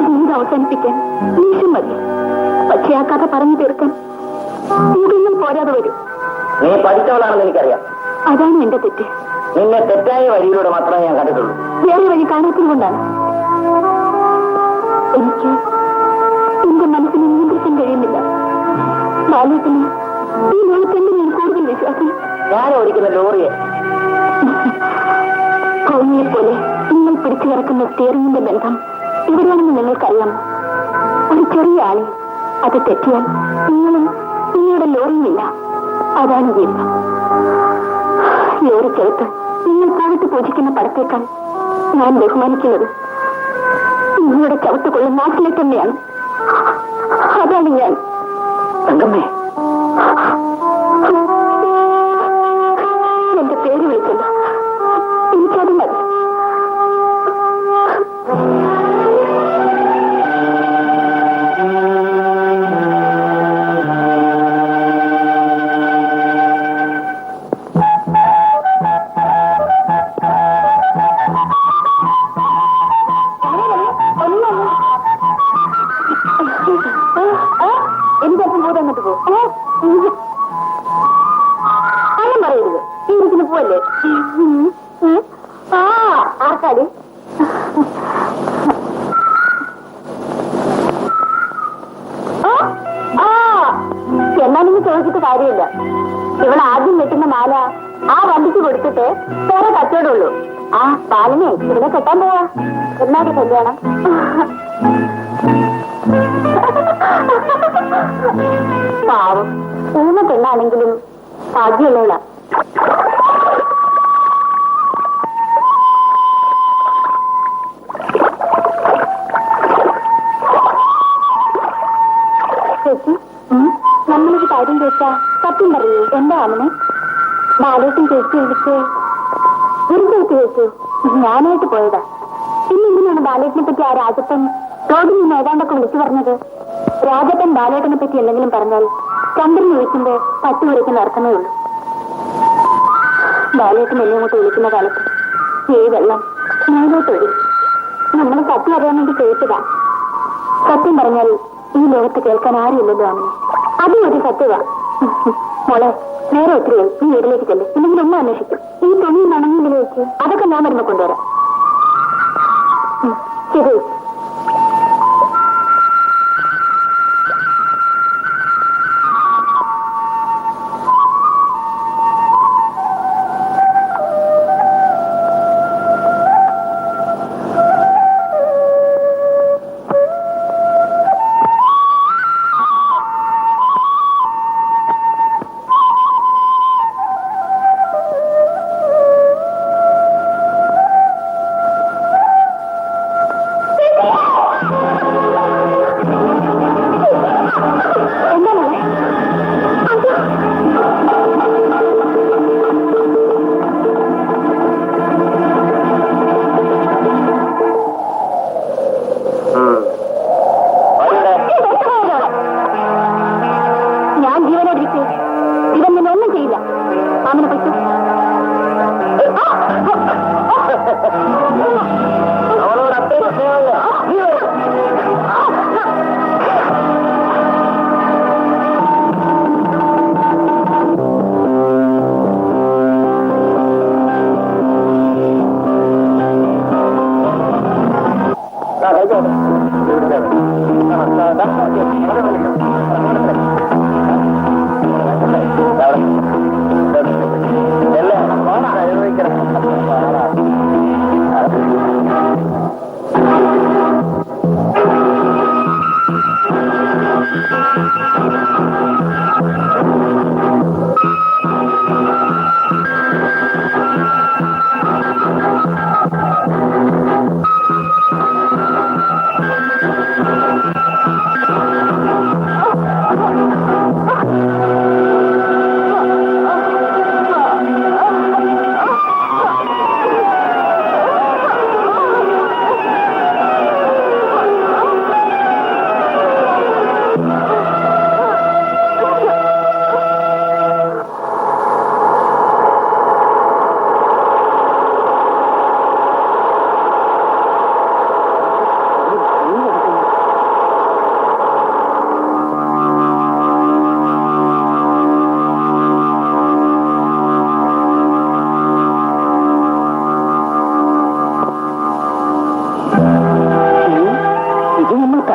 ജീവിതം അവസാനിപ്പിക്കാൻ നിമിഷം മതി. പക്ഷെ ആ കഥ പറഞ്ഞു തീർക്കാൻ യുഗങ്ങൾ പോരാതെ വരും. നീ പഠിച്ചവളാണെന്ന് എനിക്കറിയാം. അതാണ് എന്റെ തെറ്റ്. നിന്നെ തെറ്റായ വഴിയിലൂടെ മാത്രമേ ഞാൻ കണ്ടിട്ടുള്ളൂ. വേറെ വഴി കാണാത്തത് കൊണ്ടാണ്. എനിക്ക് എന്റെ മനസ്സിനെ നിയന്ത്രിക്കാൻ കഴിയുന്നില്ല. ബാലേട്ടന് ഈ ലോകത്തിന്റെ ഞാൻ കൂടുതൽ വിശ്വാസം. ഞാൻ ഓടിക്കുന്ന ലോറിയെ ഭൂമിയെ പോലെ നിങ്ങൾ പിടിച്ചു കിടക്കുന്ന സ്റ്റിയറിംഗിന്റെ ബന്ധം എവിടെയാണെന്ന് നിങ്ങൾക്കറിയാമോ? ഒരു ചെറിയ ആളി അത് തെറ്റിയാൽ നിങ്ങളും നിങ്ങളുടെ ലോറിയുമില്ല. അതാണ് ജീവിതം. ലോറി ചേർത്ത് നിങ്ങൾ പോയിട്ട് പൂജിക്കുന്ന പടത്തേക്കാൾ ഞാൻ ബഹുമാനിക്കുന്നത് നിങ്ങളുടെ ചവിട്ട് കൊള്ളുന്ന നാട്ടിലെ തന്നെയാണ്. അതാണ് ഞാൻ. തങ്കമ്മേ, എന്റെ പേര് വിളിച്ചല്ലോ, എനിക്കത് മതി. എനിക്കപ്പം പോയി തന്നിട്ട് പോകും. അങ്ങനെ പറയരുത്. ഈ ഇരിക്കുന്ന പോവല്ലേ? ആർക്കാടി? എന്നാലും ചോദിച്ചിട്ട് കാര്യമില്ല. ഇവിടെ ആദ്യം വെട്ടുന്ന മാല ആ വണ്ടിക്ക് കൊടുത്തിട്ട് വേറെ കച്ചവടമുള്ളൂ. ആ പാലിനെ ഇവിടെ കെട്ടാൻ പോവാ. എന്നാടി കല്യാണം? പാവം, ഊന്ന പെണ്ണാണെങ്കിലും ഭാഗ്യമുള്ള. ചേച്ചി, നമ്മളൊരു കാര്യം ചോദിച്ചാ സത്യം പറയൂ. എന്താ അമ്മനെ? ബാലേട്ടൻ ചേച്ചി വിളിച്ച് വെറുതെ ചോദിച്ചു. ഞാനായിട്ട് പോയതാ. പിന്നെ എന്തിനാണ് ബാലേട്ടനെ പറ്റി ആ രാജപ്പൻ റോഡിൽ നിന്ന് ഏതാണ്ടൊക്കെ വിളിച്ചു പറഞ്ഞത്? രാജപ്പൻ ബാലേട്ടനെ പറ്റി എന്തെങ്കിലും പറഞ്ഞാൽ ചന്ദ്രൻ വിളിക്കുമ്പോ പത്ത് വിളിക്കുന്ന അർത്ഥമേ ഉള്ളൂ. ബാലേട്ടൻ എന്നെ അങ്ങോട്ട് വിളിക്കുന്ന കാലത്ത് ഈ വെള്ളം മേലോട്ടൊഴി. നമ്മൾ സത്യം അറിയാൻ വേണ്ടി ചോദിച്ചതാ. സത്യം പറഞ്ഞാൽ ഈ ലോകത്ത് കേൾക്കാൻ ആരുമില്ലല്ലോ അമ്മ. അതും ഒരു സത്യവാ. മോളെ, നേരെ ഒത്തിരി ഈ വീട്ടിലേക്ക് ചെല്ലും. ഇല്ലെങ്കിൽ ഒന്നും അന്വേഷിക്കും. ഈ തുണി നനഞ്ഞിൽ വെച്ച് അതൊക്കെ ഞാൻ വരുമ്പോ കൊണ്ടുവരാം. ശരി.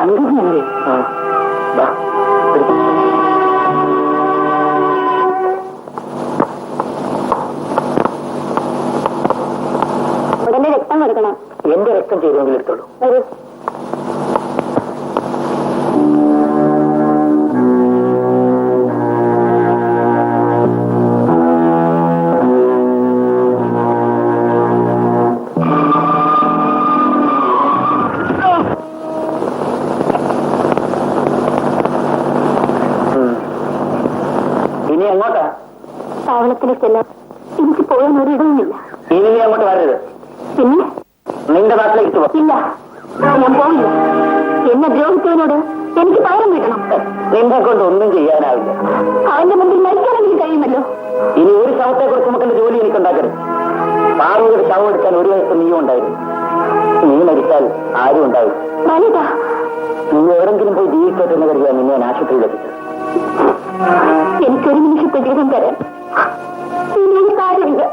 അങ്ങനെയല്ലേ? ഉടനെ രക്തം കൊടുക്കണം. എന്റെ രക്തം ചെയ്തെങ്കിൽ എടുത്തോളൂ. വരൂ. ഇനി അങ്ങോട്ടാ? താവളത്തിലേക്കല്ല, എനിക്ക് പോകാൻ ഒരിടവുമില്ല. ഇനി നീ അങ്ങോട്ട് വരരുത്. പിന്നെ നിന്റെ നാട്ടിലേക്ക് പോവാ. ഇല്ല, ഞാൻ പോയില്ല. എന്നെ ദ്രോഹിച്ചവനോട് എനിക്ക് പകരം വീട്ടണം. നിന്നെ കൊണ്ട് ഒന്നും ചെയ്യാനാവില്ല. അവന്റെ മുമ്പിൽ മരിക്കാനെങ്കിലും കഴിയുമല്ലോ. ഇനി ഒരു ശവത്തെ കുറിച്ച് നമുക്ക് ജോലി എനിക്കുണ്ടാക്കരുത്. പാർവതിയുടെ ശവം എടുക്കാൻ ഒരു വയസ്സ് നീയും ഉണ്ടായിരുന്നു. നീ മരിച്ചാൽ ആരും ഉണ്ടാവില്ല. വനിത, നീ എവിടെങ്കിലും പോയി ജീവിക്കട്ടെ എന്ന് കരുതിയാൽ നിന്നെ ഞാൻ ആശുപത്രിയിൽ എത്തിച്ചത്. എനിക്കൊരു നിമിഷത്തെ ജീവിതം തരാൻ ഇനി കാര്യമില്ല.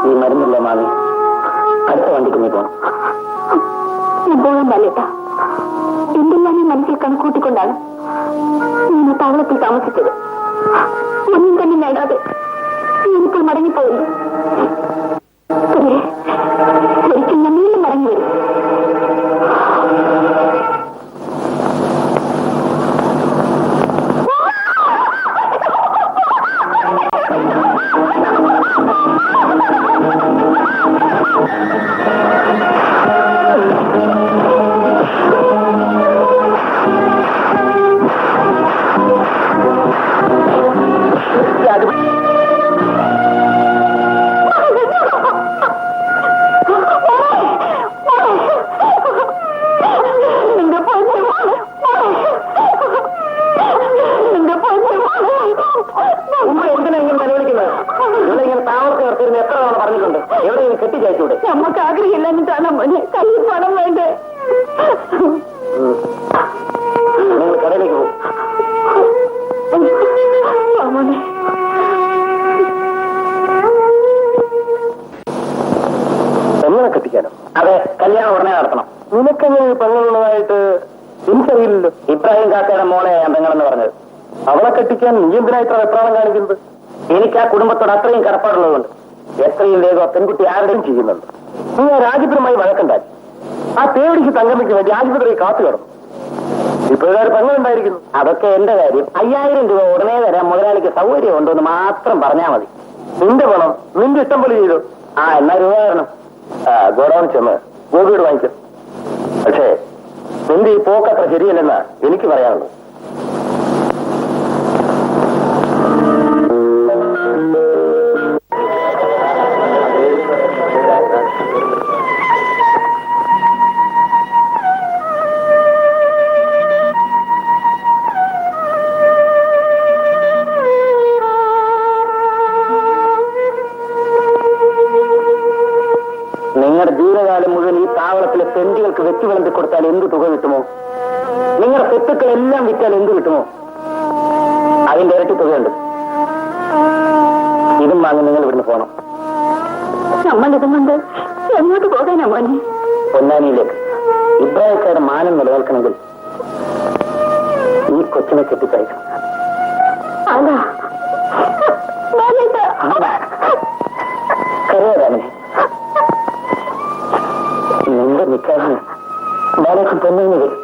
ഈ മരുന്നില്ല മാമി, അടുത്ത വണ്ടിക്ക് നീ പോകണം. ഞാൻ പോകാൻ പാടില്ല. എന്തെല്ലാം ഈ മനസ്സിൽ കണക്കൂട്ടിക്കൊണ്ടാണ് ഞാൻ താവളത്തിൽ താമസിച്ചത്. ഒന്നും തന്നെ നേടാതെ ഞാനിപ്പോൾ മടങ്ങിപ്പോകുന്നു. ഒരിക്കൽ ഞാൻ വീണ്ടും മടങ്ങി വരും. പറഞ്ഞിട്ടുണ്ട്. എവിടെയെങ്കിലും കെട്ടിച്ചയച്ചൂടെ? നമുക്ക് ആഗ്രഹമില്ല എന്നിട്ടാണ് മോനെ. കയ്യിൽ പണം വേണ്ടേ? നിങ്ങൾ കടയിലേക്ക് പോകും. മോനെ, എങ്ങനെ കെട്ടിക്കാനോ? അതെ, കല്യാണം ഉടനെ നടത്തണം. നിനക്കെങ്ങനെ പെങ്ങളുള്ളതായിട്ട് എനിക്കറിയില്ലല്ലോ. ഇബ്രാഹിം കാക്കയുടെ മോളെ ഞാൻ പെങ്ങളെന്ന് പറഞ്ഞത്. അവളെ കെട്ടിക്കാൻ നീ എന്തിനാ ഇത്ര വെപ്രാളം കാണിക്കുന്നത്? എനിക്ക് ആ കുടുംബത്തോട് അത്രയും കടപ്പാടുള്ളതുകൊണ്ട് എത്രയും വേഗം ആ പെൺകുട്ടി ആരുടെയും ചെയ്യുന്നുണ്ട്. നീ ആ രാജ്യപരമായി വഴക്കുണ്ടാക്കി. ആ പേടിക്ക് തങ്കമ്മയ്ക്ക് വേണ്ടി ആശുപത്രിയിൽ കാത്തു കിടന്നു. ഇപ്പോഴൊരു പെങ്ങളുണ്ടായിരിക്കുന്നു. അതൊക്കെ എന്റെ കാര്യം. 5000 രൂപ ഉടനെ തരാൻ മുതലാളിക്ക് സൗകര്യം ഉണ്ടോ എന്ന് മാത്രം പറഞ്ഞാൽ മതി. നിന്റെ പണം നിന്റെ ഇഷ്ടം പോലെ ചെയ്തു. എന്നാ രൂപ തരണം. ഗോഡൌണിൽ ചെന്ന് ഗോപിയോട് വാങ്ങിക്കും. പക്ഷേ നിന്റെ ഈ പോക്കത്ര ശരിയല്ലെന്നാ എനിക്ക് പറയാനുള്ളൂ. നിങ്ങളുടെ ജീവിതകാലം മുഴുവൻ ഈ താവളത്തിലെ തെണ്ടികൾക്ക് വെച്ചു വിളമ്പി കൊടുത്താൽ എന്ത് തുക കിട്ടുമോ? നിങ്ങളുടെ സ്വത്തുക്കളെല്ലാം വിറ്റാൽ എന്ത് കിട്ടുമോ? അതിന്റെ ഇരട്ടി തുകയുണ്ട്. ഇതും വാങ്ങി നിങ്ങൾ ഇവിടുന്ന് പോകണം. നമ്മൾ ഇതും കൊണ്ട് എങ്ങോട്ട് പോകാനാ മോനെ? പൊന്നാനിയിലേക്ക്. ഇബ്രാഹിക്കാരുടെ മാനം നിലനിൽക്കണമെങ്കിൽ ഈ കൊച്ചിനെ കെട്ടിച്ചയക്കണം. അതാ കരയാതാമനെ, നിന്റെ നിക്കാഹിന് ബാലയ്ക്ക് പൊന്നിന് വരും.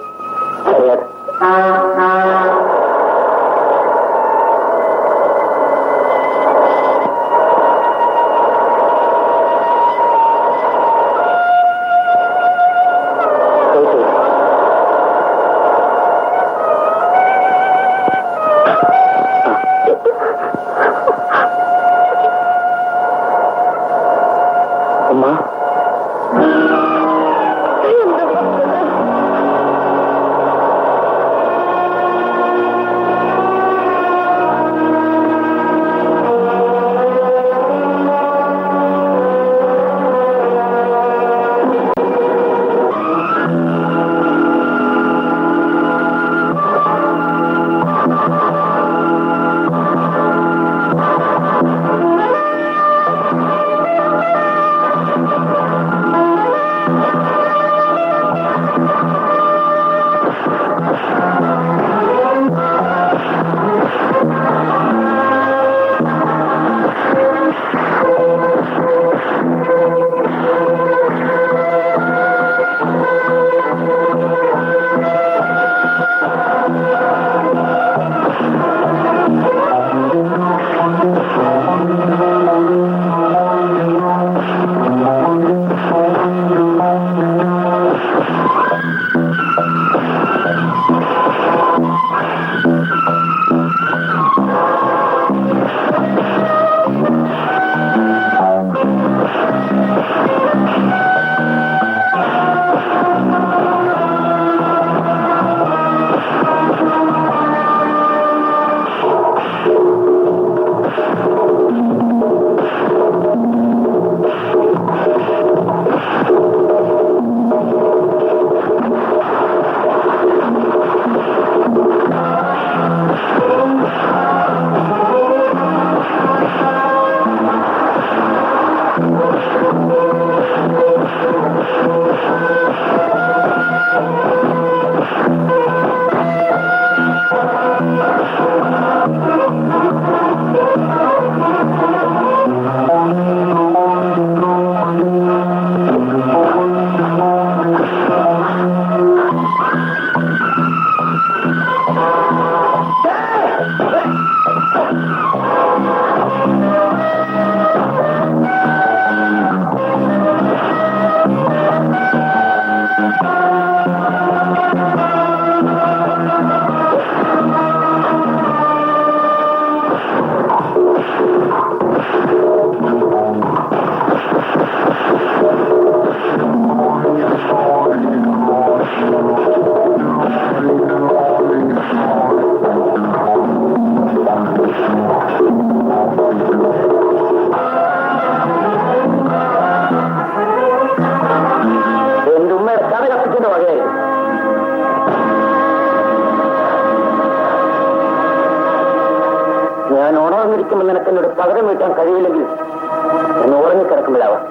കരയാതെ. ഞാൻ ഓണാന്നിരിക്കുമ്പോൾ നിനക്ക് എന്നോട് പകരം വീട്ടാൻ കഴിയില്ലെങ്കിൽ എന്ന് ഉറങ്ങിക്കിടക്കുമ്പോഴാവാം.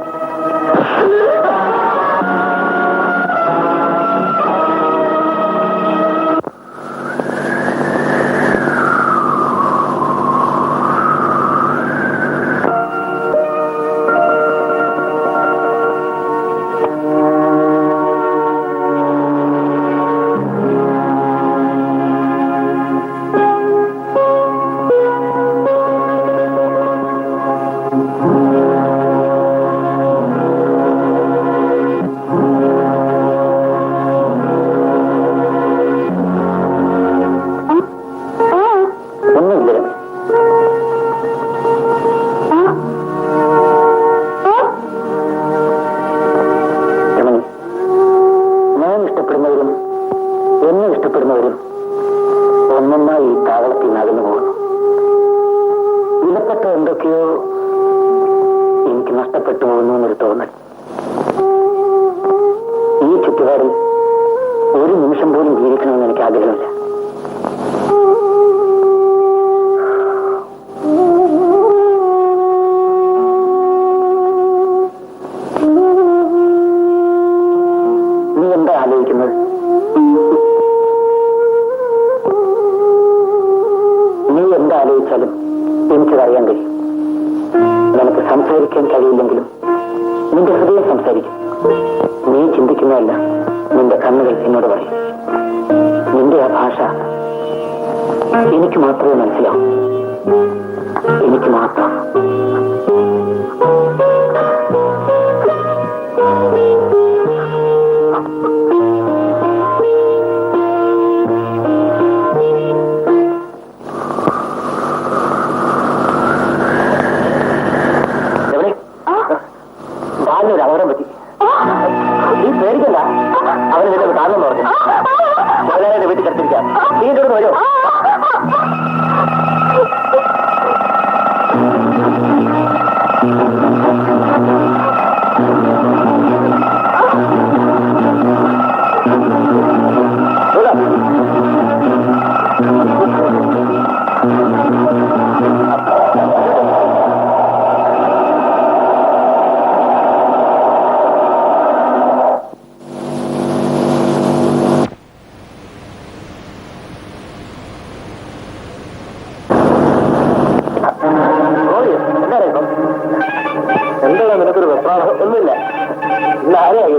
എന്നെ ഇഷ്ടപ്പെടുന്നവരും ഒന്നൊന്നായി ഈ താവളത്തിൽ നിന്ന് അകന്നു പോകുന്നു. വിലപ്പെട്ട എന്തൊക്കെയോ എനിക്ക് നഷ്ടപ്പെട്ടു പോകുന്നു എന്നൊരു തോന്നൽ. ഈ ചുറ്റുപാടിൽ ഒരു നിമിഷം പോലും ജീവിക്കണമെന്ന് എനിക്ക് ആഗ്രഹമില്ല. നീ എന്താ ആലോചിക്കുന്നത്? നീ എന്താലോചിച്ചാലും എനിക്കതറിയാൻ കഴിയും. നിനക്ക് സംസാരിക്കാൻ കഴിയില്ലെങ്കിലും നിന്റെ ഹൃദയം സംസാരിക്കും. നീ ചിന്തിക്കുന്നതല്ല നിന്റെ കണ്ണുകൾ എന്നോട് പറയും. നിന്റെ ആ ഭാഷ എനിക്ക് മാത്രമേ മനസ്സിലാവൂ. എനിക്ക് മാത്രം. ഒരു അപകടം പറ്റി. നീ പേടിക്കണ്ട. അവന് നിന്നെ കാണുമെന്ന് പറഞ്ഞു. മുതലാളിയുടെ വീട്ടിൽ കിടത്തിരിക്കാം. നീ ഇങ്ങോട്ട് വരുമോ?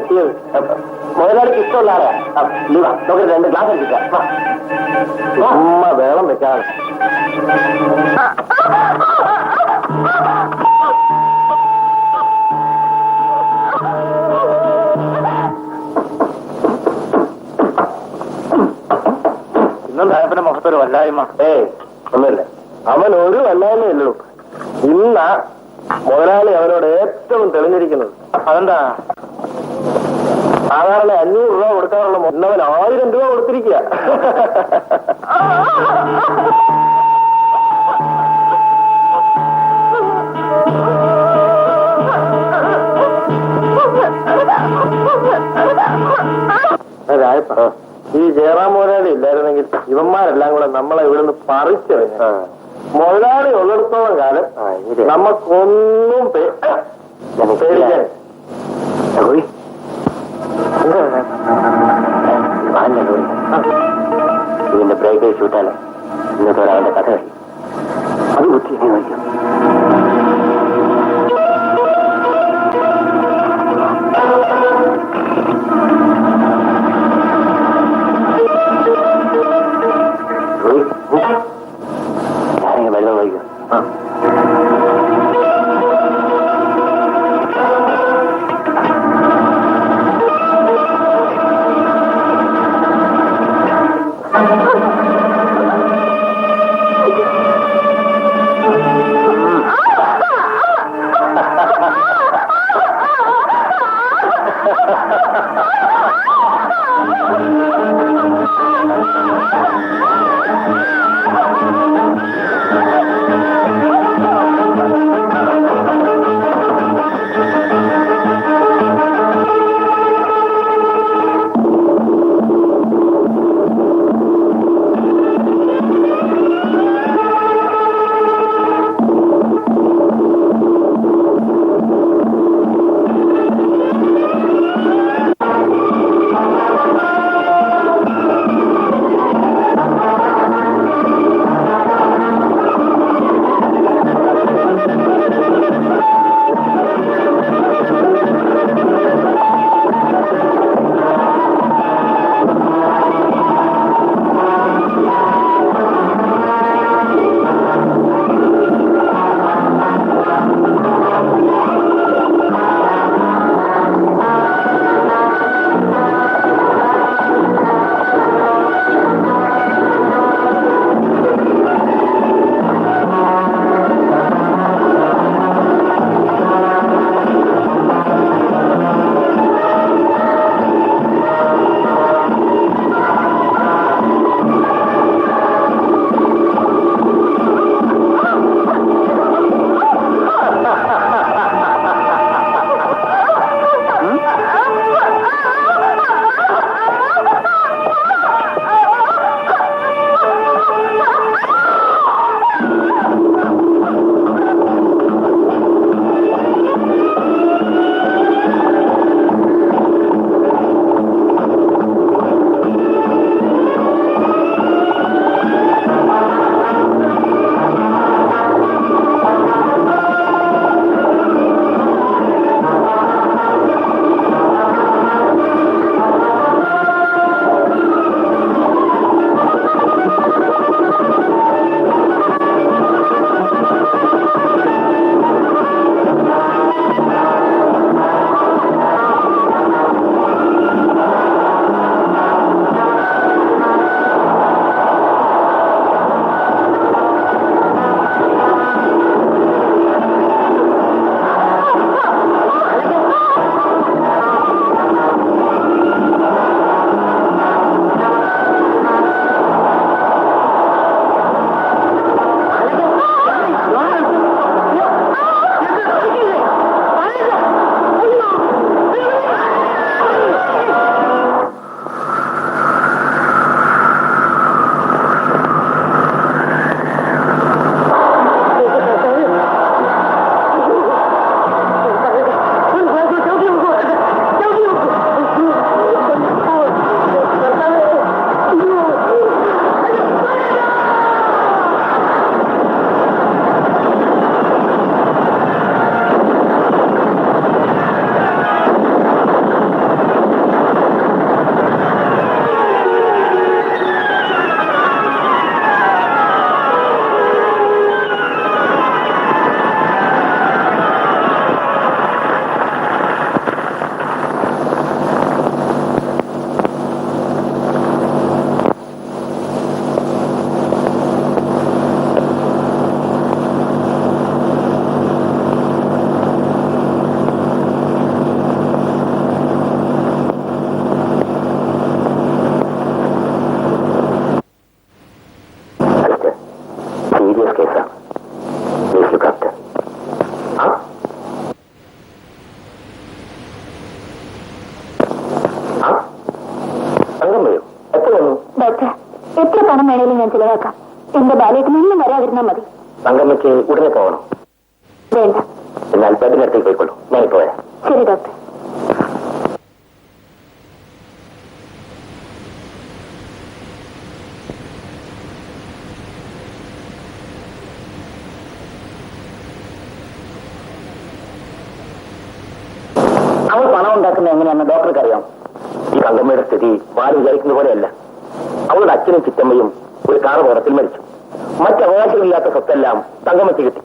എത്തിയത്. മുതലാളിക്ക് ഇഷ്ടമുള്ള ആളെ ലീവാ, നമുക്ക് 2 ഗ്ലാസ് എടുക്കാം. അമ്മ വേളം വെച്ചാണ്. ഇന്നും സാഹബിന്റെ മുഖത്തൊരു വല്ലായ്മ. ഒന്നുമില്ല, അവൻ ഒരു വല്ലായ്മയുള്ളൂ. ഇന്നാ മുതലാളി അവനോട് ഏറ്റവും തെളിഞ്ഞിരിക്കുന്നത്. അതെന്താ? സാധാരണ 500 രൂപ കൊടുക്കാറുള്ള മുന്നവൻ 1000 രൂപ കൊടുത്തിരിക്കുക. ഈ ജയറാം മുതലാളി ഇല്ലായിരുന്നെങ്കിൽ ഇവന്മാരെല്ലാം കൂടെ നമ്മളെ ഇവിടുന്ന് പറിച്ചറിഞ്ഞ. മുതലാളി ഉള്ളിടത്തോളം കാലം നമുക്കൊന്നും പേടിക്കാൻ. ഇതിന്റെ ബ്രേക്ക് ഷൂട്ടാണ് ഇന്നത്തെ ഒരാളുടെ കഥ കഴിയും. അത് ബുദ്ധി വായിക്കും. ഞാനെങ്കിൽ വെള്ളം വൈകും. എത്ര പണം വേണേലും ഞാൻ ചിലവാക്കാം. എന്റെ ബാലേട്ടൻ ഒന്നും വരാതിരുന്നാൽ മതി. തങ്കമ്മയ്ക്ക് ഉടനെ പോകണം. വേണ്ട. എന്നാൽ ബെഡിനടുത്തേക്ക് പോയിക്കൊള്ളൂ. ഞാൻ പോയാ. ശരി ഡോക്ടർ. അവൾ പണം ഉണ്ടാക്കുന്നത് എങ്ങനെയാണെന്ന് ഡോക്ടർക്ക് അറിയാം. ഈ തങ്കമ്മയുടെ സ്ഥിതി വാല് വിചാരിക്കുന്ന പോലെയല്ല. അവളുടെ അച്ഛനും ചിറ്റമ്മയും ഒരു കാറുപകടത്തിൽ മരിച്ചു. മറ്റവകാശമില്ലാത്ത സ്വത്തെല്ലാം തങ്കമ്മയ്ക്ക് കിട്ടി.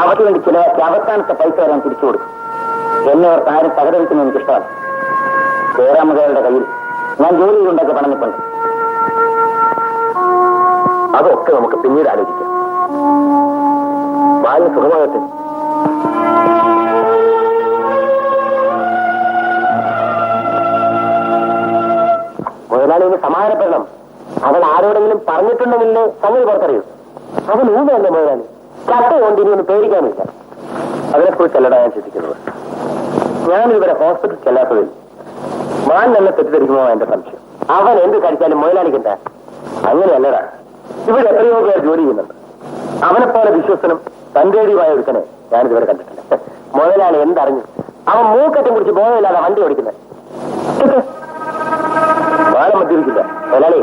അവർക്ക് വേണ്ടി ചിലവാക്കി അവസാനത്തെ പൈസ വരാൻ തിരിച്ചു കൊടുക്കും. എന്നെ അവർ താരം തകരവിക്കുന്നത് എനിക്കിഷ്ടമാണ്. ജയരാമകയുടെ കയ്യിൽ ഞാൻ ജോലി ചെയ്തുണ്ടാക്കിയ പണം നിൽപ്പുണ്ട്. അതൊക്കെ നമുക്ക് പിന്നീട് ആലോചിക്കാം. ബാല്യ സുഖമാകട്ടെ. മുതലാളിന് സമാധാനപ്പെടണം. അവൻ ആരോടെങ്കിലും പറഞ്ഞിട്ടുണ്ടെങ്കിൽ സംഗതി പുറത്തറിയൂ. അവൻ ഊന്നല്ലേ മുതലാളി. ചട്ട കൊണ്ടിരിയൊന്നും പേടിക്കാനില്ല. അതിനെക്കുറിച്ചല്ലടാ ഞാൻ ചിന്തിക്കുന്നത്. ഞാനിവരെ ഹോസ്പിറ്റൽ ചെല്ലാത്തതിൽ മാൻ തന്നെ തെറ്റിദ്ധരിക്കുമോ എന്റെ സംശയം. അവൻ എന്ത് കഴിച്ചാലും മുതലാളിക്കണ്ട. അങ്ങനെയല്ലടാ. ഇവിടെ എത്രയോ പേർ ജോലി ചെയ്യുന്നുണ്ട്. അവനെപ്പോലെ വിശ്വസനും തന്റേടിയുമായ ഒരുത്തനെ ഞാനിതുവരെ കണ്ടിട്ടില്ല. മുതലാളി എന്തറിഞ്ഞു? അവൻ മൂക്കറ്റം കുടിച്ച് ബോധമില്ലാതെ വണ്ടി ഓടിക്കുന്നത്. ബാലം മദ്യപിക്കില്ല. മുതലാളി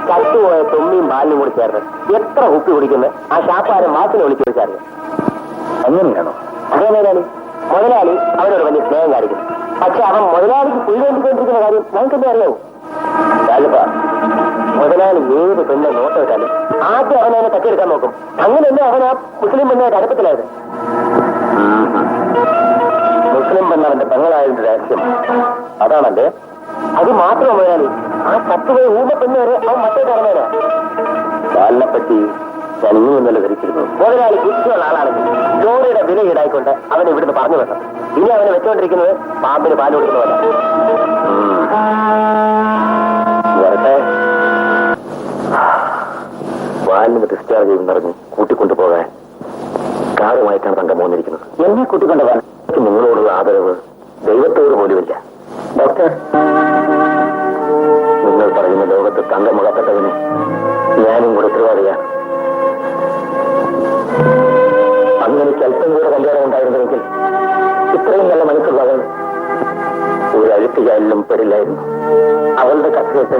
ചത്തുപോയ തൊമ്മിയും ബാലിനും കൂടി ചേർന്ന് എത്ര ഉപ്പി കുടിക്കുന്നത് ആ ഷാപ്പാരം മാസിനെ വിളിച്ചു വെച്ചാറിയ. അങ്ങനെയാണോ? അതേ മുതലാളി. മുതലാളി അവനോട് വലിയ സ്നേഹം കാണിക്കുന്നു. പക്ഷെ അവൻ മുതലാളിക്ക് കുഴിവേണ്ടിക്കൊണ്ടിരിക്കുന്ന കാര്യം ഞങ്ങൾക്കെന്നെ അറിയാവൂ. രാജപ്പാ, മുതലാളി ഏത് പെണ്ണെ നോട്ട് വെച്ചാലും ആദ്യം അവനെ തട്ടിയെടുക്കാൻ നോക്കും. അങ്ങനെയല്ലേ അവൻ ആ മുസ്ലിം പെണ്ണായിട്ട് അടുപ്പത്തിലായത്. മുസ്ലിം പെണ്ണവന്റെ പെങ്ങളായതിന്റെ രഹസ്യം അതാണല്ലേ? അത് മാത്രം മുതലാളി ആ ചത്തുപോയി ഊമ പെണ്ണ് വരെ അവൻ മറ്റേ പറഞ്ഞേരാ. ബാലിനെപ്പറ്റി ഞാൻ ഇനിയൊന്നല്ല ധരിച്ചിരുന്നു. മുതലാളി ബുദ്ധിയുള്ള ആളാണെങ്കിൽ ജോലിയുടെ വില ഈടായിക്കൊണ്ട് അവനെ ഇവിടുന്ന് പറഞ്ഞു വിട്ടു. ഇനി അവനെ വെച്ചുകൊണ്ടിരിക്കുന്നത് പാമ്പിന് പാല് കൊടുക്കുന്നതല്ല. വരട്ടെ. ബാലിന് ഡിസ്ചാർജ് ചെയ്യുന്നറിഞ്ഞ് കൂട്ടിക്കൊണ്ടുപോകാൻ കാറുമായിട്ടാണ് തങ്കം പോന്നിരിക്കുന്നത്. എന്നെ കൂട്ടിക്കൊണ്ടുപോകാൻ നിങ്ങളോടുള്ള ആദരവ് ദൈവത്തോട് പോലുമില്ല. ഡോക്ടർ, നിങ്ങൾ പറയുന്ന ലോകത്ത് തങ്കം അകപ്പെട്ടതിന് ഞാനും കൂടെ ഉത്തരവാദിയാണ്. അന്ന് എനിക്ക് അല്പം കൂടെ കല്യാണം ഉണ്ടായിരുന്നെങ്കിൽ ഇത്രയും നല്ല മനസ്സുള്ളവൻ ഒരു അഴുത്തുചാലിലും പെടില്ലായിരുന്നു. അവളുടെ കത്ത് കേട്ട്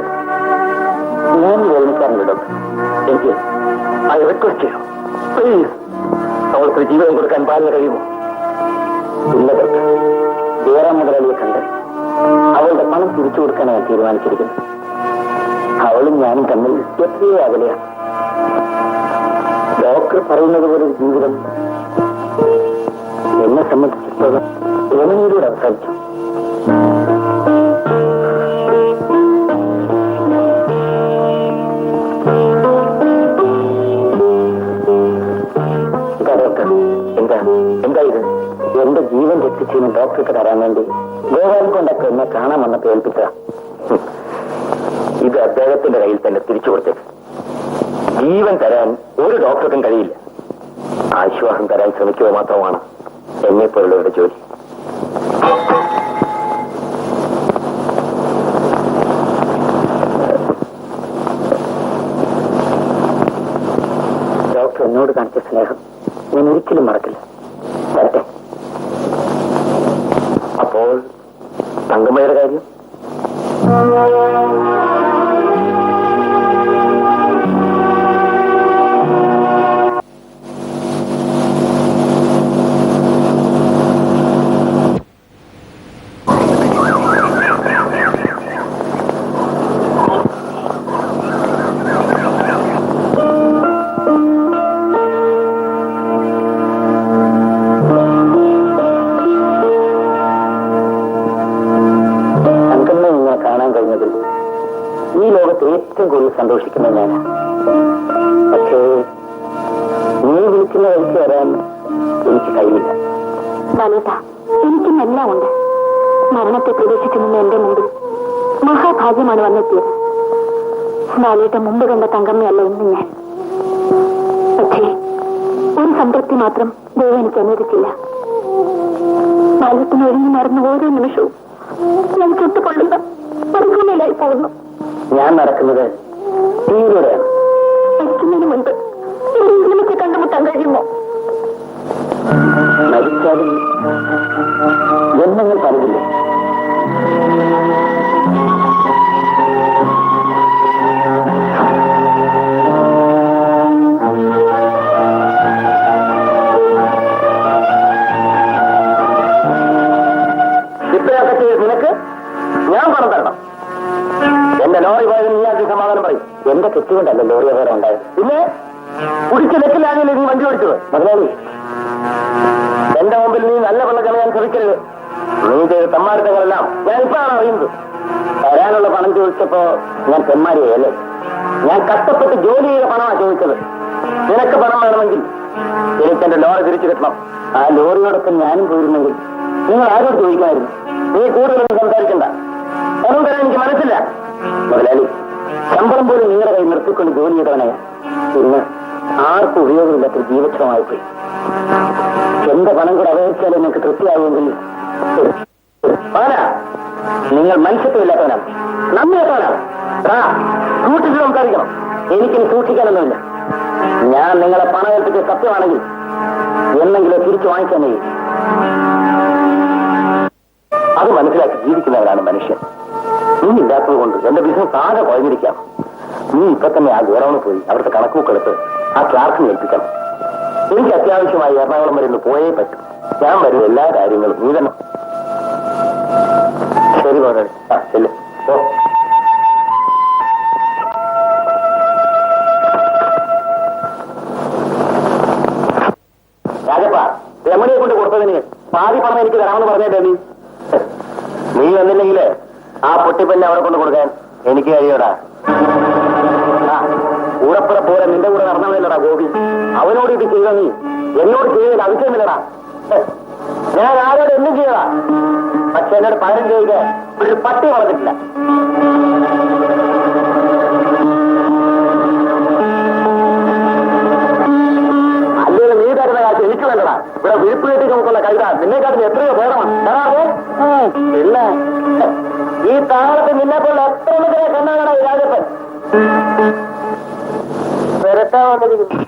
ഞാൻ വേദനിക്കാറുണ്ട് ഡോക്ടർ. എനിക്ക് ഐ റിക്വസ്റ്റ് ചെയ്യണം, പ്ലീസ്. അവൾക്ക് ജീവൻ കൊടുക്കാൻ പാലിന് കഴിയുമോ? ഇല്ല ഡോക്ടർ. ജയറാം മുതലാളിയെ കണ്ട് അവളുടെ പണം തിരിച്ചു കൊടുക്കാൻ ഞാൻ തീരുമാനിച്ചിരിക്കുന്നു. അവളും ഞാനും തമ്മിൽ എത്രയോ അകലെയാണ്. ഡോക്ടർ പറയുന്നത് പോലെ ഒരു ജീവിതം എന്നെ സംബന്ധിച്ചിടത്തോളം യമുനയിലൂടെ അവസാനിച്ചു. ഡോക്ടർ, എന്താ ഇത്? എന്റെ ജീവൻ രക്ഷിച്ചതിന് ഡോക്ടർക്ക് തരാൻ വേണ്ടി ഗോവാൻ കൊണ്ടൊക്കെ എന്നെ കാണാൻ വന്നപ്പോ ഏൽപ്പിച്ച ഇത് അദ്ദേഹത്തിന്റെ കയ്യിൽ തന്നെ തിരിച്ചു കൊടുത്തേക്ക്. ജീവൻ തരാൻ ഒരു ഡോക്ടർക്കും കഴിയില്ല. ആശ്വാസം തരാൻ ശ്രമിക്കുക മാത്രമാണ് എന്നെപ്പോലുള്ളവരുടെ ജോലി. ഡോക്ടർ എന്നോട് കാണിച്ച സ്നേഹം ഞാൻ ഒരിക്കലും മറക്കില്ല. വരട്ടെ. അപ്പോൾ തങ്കമ്മയുടെ കാര്യം? ഈ ലോകത്ത് ഏറ്റവും കൂടുതൽ സന്തോഷിക്കുന്നത് ഞാനാണ്. പക്ഷേ നീ വിളിക്കുന്ന വഴിക്ക് വരാൻ എനിക്ക് കഴിയില്ല. ബാലേട്ട, എനിക്കും എല്ലാം ഉണ്ട്. മരണത്തെ പ്രതീക്ഷിച്ചു നിന്ന് എന്റെ മുമ്പിൽ മഹാഭാഗ്യമാണ് വന്നെത്തിയത്. ബാലേട്ട മുമ്പ് കണ്ട തങ്കമ്മയല്ല ഇന്ന് ഞാൻ. പക്ഷേ ഒരു സംതൃപ്തി മാത്രം ദൈവം എനിക്ക് അനുവദിച്ചില്ല. ബാലേട്ടന് ഒഴിഞ്ഞു മറന്ന ഓരോ നിമിഷവും ഞാൻ ചുട്ടുകൊള്ളുന്ന മരുഭൂമിയിലായി പോകുന്നു. ഞാൻ നടക്കുന്നത് തീയിലൂടെയാണ്. അതുകൊണ്ടല്ല ലോറി അപകടം ഉണ്ടായത്. പിന്നെ കുടിച്ച് ലെക്കിലാകില്ല നീ വണ്ടി ഓടിച്ചത്. മുതലാളി, എന്റെ മുമ്പിൽ നീ നല്ല വെള്ളം കളയാൻ ശ്രമിക്കരുത്. നീ ചെയ്ത തെമ്മാടിത്തങ്ങളെല്ലാം ഞാൻ ഇപ്പോഴാണ് അറിയുന്നത്. തരാനുള്ള പണം ചോദിച്ചപ്പോ ഞാൻ തെമ്മാരിയല്ലേ? ഞാൻ കഷ്ടപ്പെട്ട് ജോലി ചെയ്ത പണമാണ് ചോദിച്ചത്. നിനക്ക് പണം വേണമെങ്കിൽ എനിക്കെന്റെ ലോറി തിരിച്ചു കിട്ടണം. ആ ലോറിയോടൊപ്പം ഞാനും പോയിരുന്നെങ്കിൽ നിങ്ങൾ ആരോട് ചോദിക്കാമായിരുന്നു? നീ കൂടുതലൊന്നും സംസാരിക്കണ്ട. പണം തരാൻ എനിക്ക് മനസ്സില്ല. മുതലാളി, ശമ്പളം പോലും നിങ്ങളുടെ കൈ നിർത്തിക്കൊണ്ട് ജോലി ചെയ്തവനെ ഇന്ന് ആർക്കും ഉപയോഗമില്ലാത്ത ജീവക്ഷമായി പോയി. എന്റെ പണം കൂടെ അവഹരിച്ചാൽ നിങ്ങൾക്ക് തൃപ്തിയാകുമെങ്കിൽ നിങ്ങൾ മനുഷ്യത്വമില്ലാത്തവനാണ്, നന്ദിയാത്തവനാണ്. സൂക്ഷിച്ച് സംസാരിക്കണം. എനിക്കിനി സൂക്ഷിക്കാനൊന്നുമില്ല. ഞാൻ നിങ്ങളെ പണം ഏൽപ്പിച്ച സത്യമാണെങ്കിൽ എന്നെങ്കിലും തിരിച്ചു വാങ്ങിക്കാൻ കഴിയും. അത് മനസ്സിലാക്കി ജീവിക്കുന്നവരാണ് മനുഷ്യൻ. നീ ഇല്ലാത്തത് കൊണ്ട് എന്റെ ബിസിനസ് ആകെ കുഴഞ്ഞിരിക്കാം. നീ ഇപ്പൊ തന്നെ ആ ഗോഡൌണിൽ പോയി അവിടുത്തെ കണക്കുകളെടുത്ത് ആ ക്ലാർക്കിനെ ഏൽപ്പിക്കണം. എനിക്ക് അത്യാവശ്യമായി എറണാകുളം വരെ ഒന്ന് പോയേ പറ്റും. ഞാൻ വരും എല്ലാ കാര്യങ്ങളും നീ തന്നെ. ശരി മുതലാളി. ശരി. ഓ, രാജപ്പ, രമണിയെ കൊണ്ട് കൊടുത്തതിന് പാതി പണം എനിക്ക് തരാമെന്ന് പറഞ്ഞേട്ടെ. നീ വന്നില്ലെങ്കിൽ ആ പൊട്ടിപ്പന്നെ അവിടെ കൊണ്ട് കൊടുക്കാൻ എനിക്ക് കഴിയോടാ. കൂടപ്പുറ പോലെ നിന്റെ കൂടെ നടന്നവനല്ലടാ ഗോപി. അവനോട് ഇത് ചെയ്ത നീ എന്നോട് ചെയ്തതിൽ ആവശ്യമില്ലടാ. ഞാൻ ആരോട് എന്തും ചെയ്യടാ. പക്ഷെ എന്നോട് പകരം ചെയ്ത് ഒരു പട്ടി വളർന്നിട്ടില്ല. അല്ലെങ്കിൽ നീ തരുന്ന കാശ് എനിക്ക് വേണ്ടടാ. ഇവിടെ വിഴുപ്പ് കെട്ടി നമുക്കുള്ള കൈത നിന്നെക്കാട്ടിൽ എത്രയോ ഭേദമാണ്. പിന്നെ ഈ താളത്ത് നിന്നെപ്പോലുള്ള എത്ര എണ്ണത്തിനെ കണ്ണാകണ ഈ രാജപ്പൻ വരട്ടാ വന്നിരിക്കുന്നു.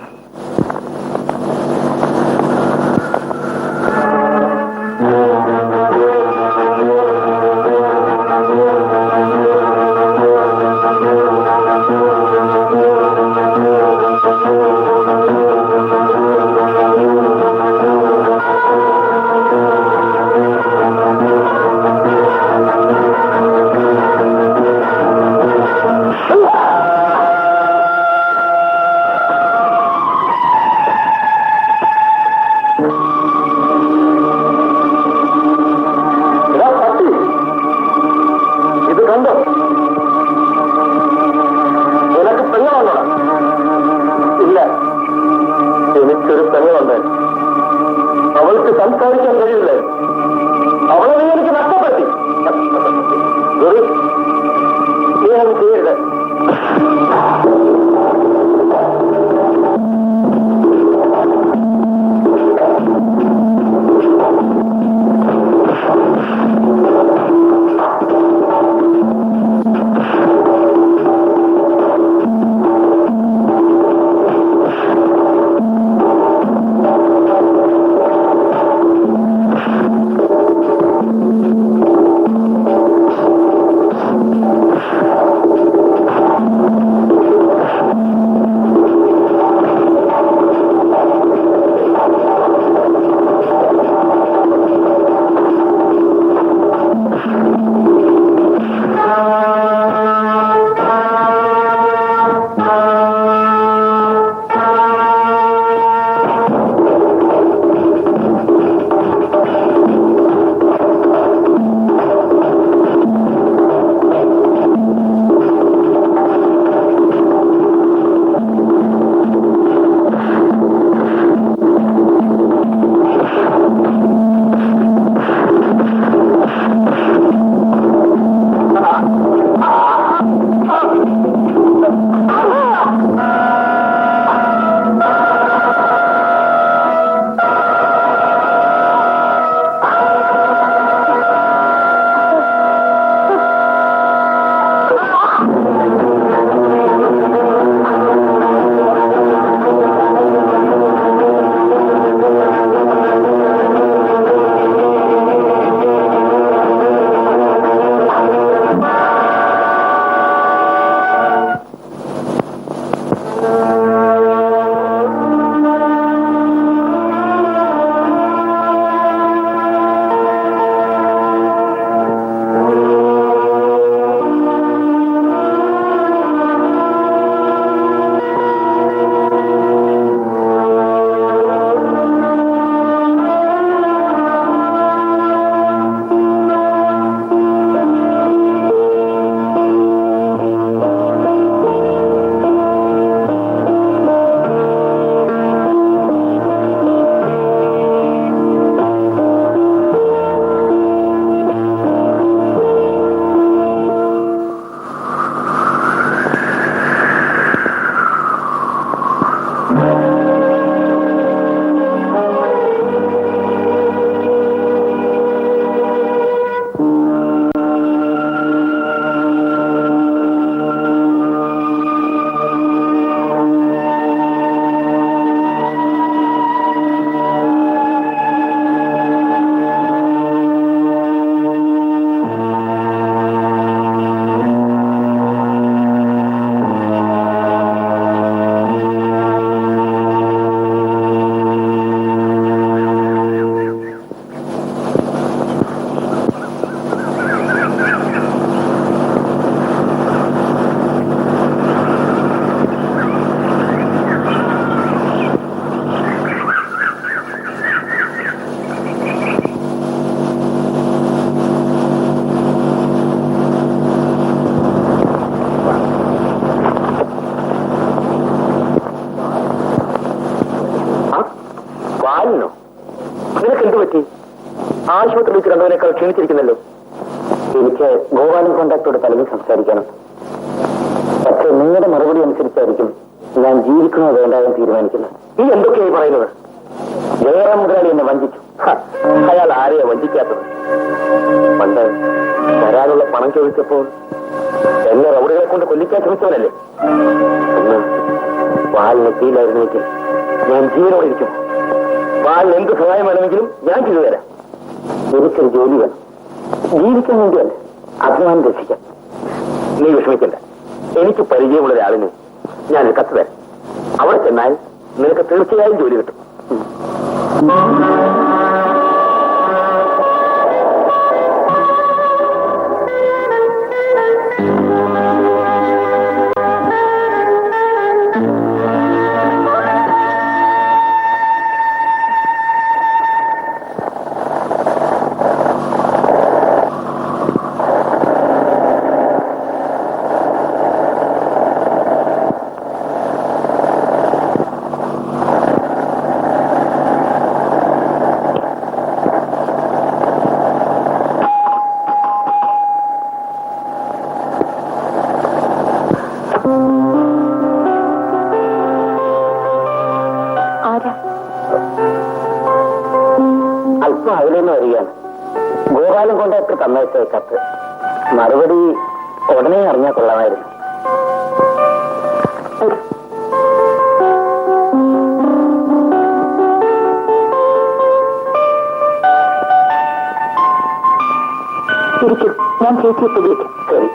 വെച്ച് കണ്ടതിനേക്കാൾ ക്ഷീണിച്ചിരിക്കുന്നല്ലോ. എനിക്ക് ഗോപാലൻ കോണ്ടാക്ടോട് പലതും സംസാരിക്കണം. പക്ഷേ നിങ്ങളുടെ മറുപടി അനുസരിച്ചായിരിക്കും ഞാൻ ജീവിക്കണോ വേണ്ട എന്ന് തീരുമാനിക്കുന്നത്. ഈ എന്തൊക്കെയായി പറയുന്നത്? ജയറാം മുതലാളി എന്നെ വഞ്ചിച്ചു. അയാൾ ആരെയാ വഞ്ചിക്കാത്തത്? പണ്ട് വരാനുള്ള പണം ചോദിച്ചപ്പോൾ എന്നെ റൗഡികളെ കൊണ്ട് കൊല്ലിക്കാൻ ശ്രമിച്ചവനല്ലേ? ഒന്ന് വാലിനെത്തിയില്ലായിരുന്നെങ്കിൽ ഞാൻ ജീവനോടെ ഇരിക്കും. വാലിന് എന്ത് സഹായം വേണമെങ്കിലും ഞാൻ ചെയ്തു തരാം. എനിക്കൊരു ജോലി വേണം, ജീവിക്കാൻ വേണ്ടിയല്ല, അഭിമാനം രക്ഷിക്കാം. നീ വിഷമിക്കണ്ട. എനിക്ക് പരിചയമുള്ള ഒരാളിന് ഞാനൊരു കത്ത് തരാം. അവിടെ ചെന്നാൽ നിനക്ക് തീർച്ചയായും ജോലി കിട്ടും. അല്പം അതിലേന്ന് വരികയാണ്. ഗോപാലൻ കോണ്ടാക്ടർ തന്നയച്ച കത്ത് മറുപടി ഉടനെ അറിഞ്ഞാൽ കൊള്ളാമായിരുന്നു. ഇരിക്കും, ഞാൻ ചേച്ചിയെ വിളിക്കാം. ശരി.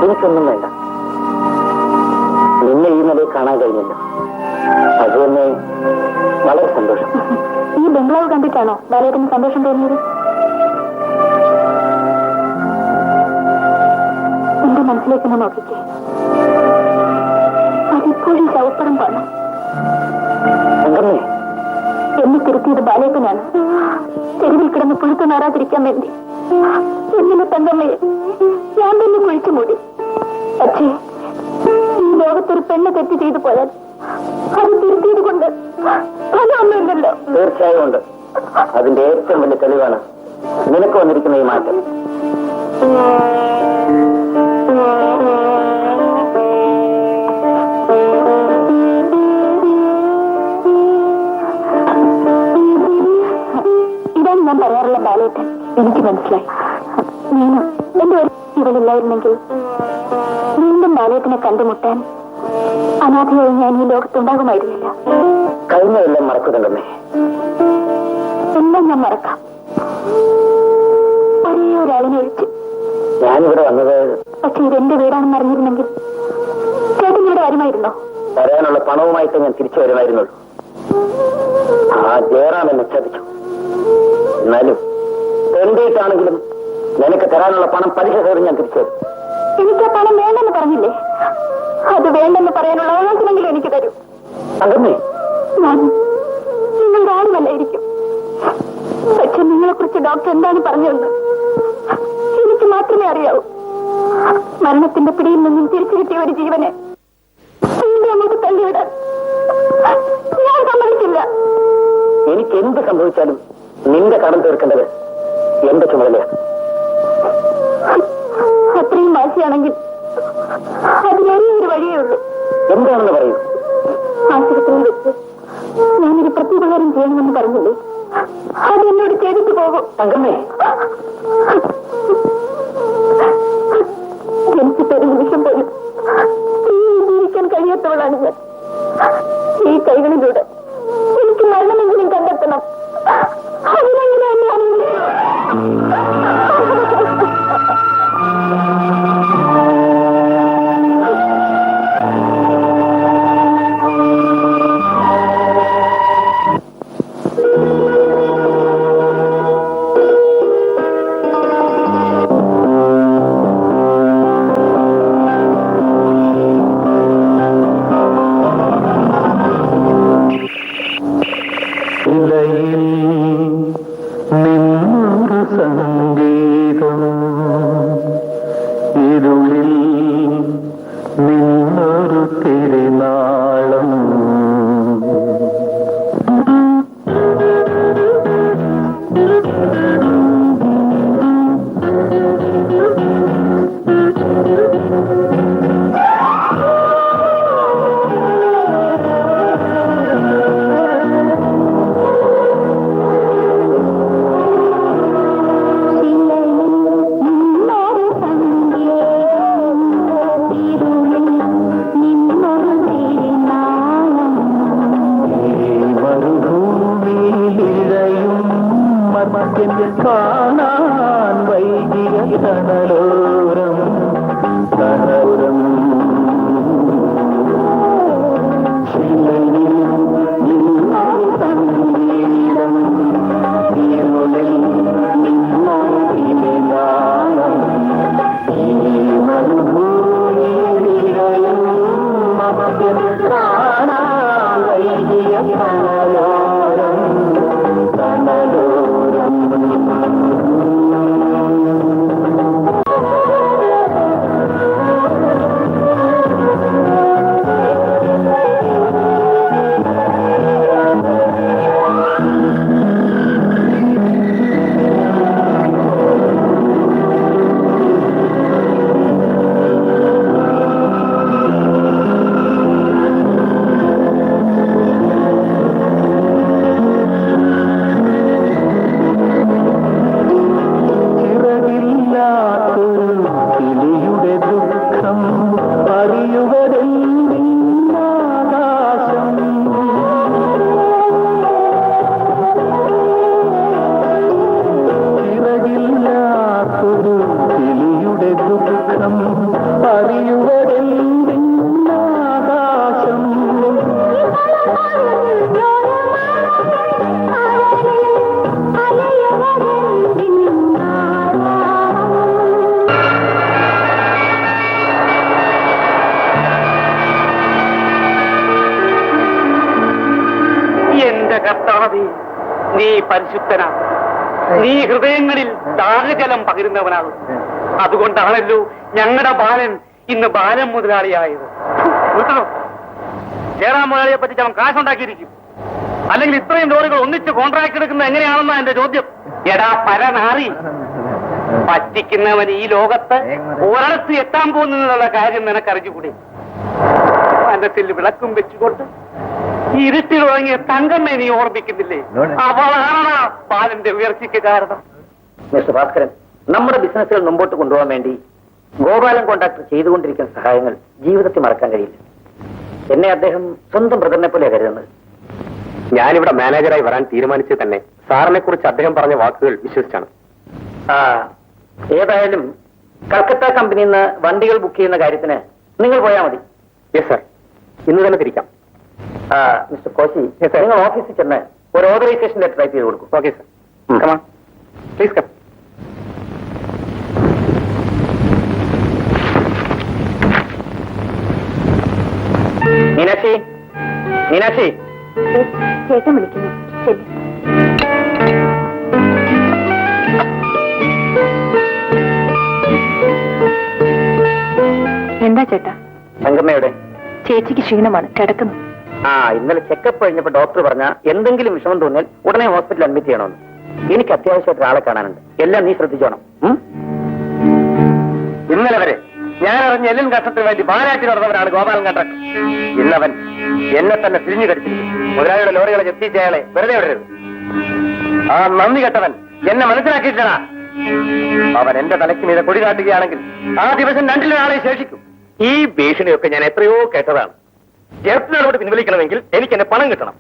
എനിക്കൊന്നും വേണ്ട. നിന്നെ ഈ നിലയിൽ കാണാൻ കഴിഞ്ഞില്ല, അത് തന്നെ വളരെ സന്തോഷം. ഈ ബംഗ്ലാവ് കണ്ടിട്ടാണോ ബാലേട്ടന് സന്തോഷം തോന്നിയത്? എന്റെ മനസ്സിലേക്ക് നോക്കിക്കേ, അതിപ്പോഴും ശവപ്പടം പണം. എന്നെ തിരുത്തിയത് ബാലേട്ടനാണ്. തെരുവിൽ കിടന്ന് പുഴുത്തു നാറാതിരിക്കാൻ വേണ്ടി എന്നിലെ തങ്കമ്മയെ ഞാൻ തന്നെ കുഴിച്ചു മൂടി. പക്ഷേ ഈ ലോകത്തൊരു പെണ്ണ് തെറ്റ് ചെയ്തു പോയാൽ അത് തിരുത്തിയത് കൊണ്ട് ഫലമൊന്നുമില്ലല്ലോ. തീർച്ചയായും ഉണ്ട്. അതിന്റെ ഏറ്റവും വലിയ തെളിവാണ് നിനക്ക് വന്നിരിക്കുന്ന ഈ മാറ്റം. ഇതാണ് ഞാൻ പറയാറുള്ള ബാലേട്ടൻ. എനിക്ക് മനസ്സിലായി. ഞാനും എന്റെ ഒരു ഇവളില്ലായിരുന്നെങ്കിൽ വീണ്ടും ബാലേട്ടനെ കണ്ടുമുട്ടാൻ അനാഥയായി ഞാൻ ഈ ലോകത്തുണ്ടാകുമായിരുന്നില്ല. കഴിഞ്ഞതെല്ലാം മറക്കുന്നുണ്ടമ്മേ. എല്ലാം ഞാൻ മറക്കാം, ഒരേ ഒരാളിനെ ഒഴിച്ച്. ഞാനിവിടെ വന്നത് പക്ഷെ ഇതെന്റെ വീടാണെന്ന് അറിഞ്ഞിരുന്നെങ്കിൽ ചേട്ടൻ ഇവിടെ വരുമായിരുന്നോ? വരാനുള്ള പണവുമായിട്ട് ഞാൻ തിരിച്ചു വരുമായിരുന്നുള്ളൂ. ആ ജയറാം എന്നെ ചതിച്ചു. എന്നാലും എന്റേക്കാണെങ്കിലും നിനക്ക് തരാനുള്ള പണം പലിശ കയറി ഞാൻ തിരിച്ചു തരും. എനിക്ക് ആ പണം വേണ്ടെന്ന് പറഞ്ഞില്ലേ? അത് വേണ്ടെന്ന് പറയാനുള്ള അവകാശമെങ്കിലും എനിക്ക് തരൂ. അതന്നെ, ഞാൻ നിങ്ങളുടെ ആളുമല്ലായിരിക്കും. പക്ഷെ നിങ്ങളെ കുറിച്ച് ഡോക്ടർ എന്താണ് പറഞ്ഞതെന്ന് എനിക്ക് മാത്രമേ അറിയാവൂ. മരണത്തിന്റെ പിടിയിൽ നിന്നും തിരിച്ചു കിട്ടിയ ഒരു ജീവനെ വീണ്ടും നമുക്ക് തള്ളിവിടാൻ ഞാൻ സമ്മതിക്കില്ല. എനിക്ക് എന്ത് സംഭവിച്ചാലും നിന്റെ കടം തീർക്കേണ്ടത് എന്റെ ചുമതലയാണ്. അത്രയും വാശിയാണെങ്കിൽ അതിനൊരേ ഒരു വഴിയേ ഉള്ളൂ. എന്താണെന്ന് പറയൂ. ആശുപത്രിയിൽ വെച്ച് ഞാനൊരു പ്രത്യുപകാരം ചെയ്യണമെന്ന് പറഞ്ഞില്ലേ, അത് എന്നോട് ചെയ്തിട്ട് പോകും. തങ്കമ്മേ, ജനിച്ചിട്ടൊരു നിമിഷം പോലും ഈ സംഗീതം ഇരുളിൽ നിന്നൊരു തിരുനാളം കാണാൻ വൈകിയ തണലോരം തണലോരം സംഗീതം ഇരുളിൽ കാണാൻ വൈകിയ തണലോരം തണലോരം കർത്താവേ, നീ പരിശുദ്ധനാണ്. നീ ഹൃദയങ്ങളിൽ ദാഹജലം പകരുന്നവനാണ്. അതുകൊണ്ടാണല്ലോ ഞങ്ങളുടെ ബാലൻ ഇന്ന് ബാലൻ മുതലാളിയായത്. ജയറാം മുതലാളിയെ പറ്റി അവൻ കാശുണ്ടാക്കിയിരിക്കും. അല്ലെങ്കിൽ ഇത്രയും ലോറികൾ ഒന്നിച്ച് കോൺട്രാക്ട് എടുക്കുന്നത് എങ്ങനെയാണെന്നാ എന്റെ ചോദ്യം. എടാ പരനാറി, പറ്റിക്കുന്നവൻ ഈ ലോകത്ത് ഒരിടത്ത് എത്താൻ പോകുന്നുള്ള കാര്യം നിനക്കറിഞ്ഞുകൂടി. മനസ്സിൽ വിളക്കും വെച്ചുകൊണ്ട് ഇരുട്ടിൽ തുടങ്ങിയ തങ്കമ്മേ നീ ഓർമ്മിക്കുന്നില്ലേ? അവളാണ് ബാലന്റെ ഉയർച്ചയ്ക്ക് കാരണം. മിസ്റ്റർ ഭാസ്കരൻ, നമ്മുടെ ബിസിനസ്സുകൾ മുമ്പോട്ട് കൊണ്ടുപോകാൻ വേണ്ടി ഗോപാലൻ കോൺട്രാക്ടർ ചെയ്തുകൊണ്ടിരിക്കുന്ന സഹായങ്ങൾ ജീവിതത്തിൽ മറക്കാൻ കഴിയില്ല. എന്നെ അദ്ദേഹം സ്വന്തം ബ്രദറിനെ പോലെ കരുതുന്നത്. ഞാനിവിടെ മാനേജറായി വരാൻ തീരുമാനിച്ചത് തന്നെ സാറിനെ കുറിച്ച് അദ്ദേഹം പറഞ്ഞ വാക്കുകൾ വിശ്വസിച്ചാണ്. ഏതായാലും കൽക്കത്ത കമ്പനിയിൽ നിന്ന് വണ്ടികൾ ബുക്ക് ചെയ്യുന്ന കാര്യത്തിന് നിങ്ങൾ പോയാൽ മതി. യെസ് സർ, ഇന്ന് തന്നെ തിരിക്കാം. മിസ്റ്റർ കോശി, നിങ്ങൾ ഓഫീസിൽ ചെന്ന് ഒരു ഓതറൈസേഷൻ ലെറ്റർ ടൈപ്പ് ചെയ്ത് കൊടുക്കും. Okay sir. കമാ പ്ലീസ് കം. മീനാക്ഷി, മീനാക്ഷി, ചേട്ടൻ വിളിക്കുന്നു. ശരി. എന്താ ചേട്ടാ? തങ്കമ്മയുടെ ചേച്ചിക്ക് ക്ഷീണമാണ്, കിടക്കുന്നു. ഇന്നലെ ചെക്കപ്പ് കഴിഞ്ഞപ്പോ ഡോക്ടർ പറഞ്ഞ എന്തെങ്കിലും വിഷമം തോന്നിയാൽ ഉടനെ ഹോസ്പിറ്റലിൽ അഡ്മിറ്റ് ചെയ്യണമെന്ന്. എനിക്ക് അത്യാവശ്യമായിട്ട് ആളെ കാണാനുണ്ട്. എല്ലാം നീ ശ്രദ്ധിച്ചോണം. ഇന്നലെ വരെ ഞാൻ അറിഞ്ഞ എല്ലും കഷ്ടത്തിന് വേണ്ടി ബാലാറ്റി നടന്നവനാണ് ഗോപാലൻ കോൺട്രാക്ടർ. ഇന്നവൻ എന്നെ തന്നെ തിരിഞ്ഞു കടിച്ചിരിക്കും. മുതലാളിയുടെ ലോറികളെ എത്തിച്ച അയാളെ വെറുതെ വിടരുത്. ആ നന്ദി കെട്ടവൻ എന്നെ മനസ്സിലാക്കിയിട്ടാ. അവൻ എന്റെ തലയ്ക്ക് മീതെ കൊടി കാട്ടുകയാണെങ്കിൽ ആ ദിവസം രണ്ടിലൊരാളെ ശേഷിക്കും. ഈ ഭീഷണിയൊക്കെ ഞാൻ എത്രയോ കേട്ടതാണ്. ജയത്തിനോട് പിൻവലിക്കണമെങ്കിൽ എനിക്ക് എന്നെ പണം കിട്ടണം.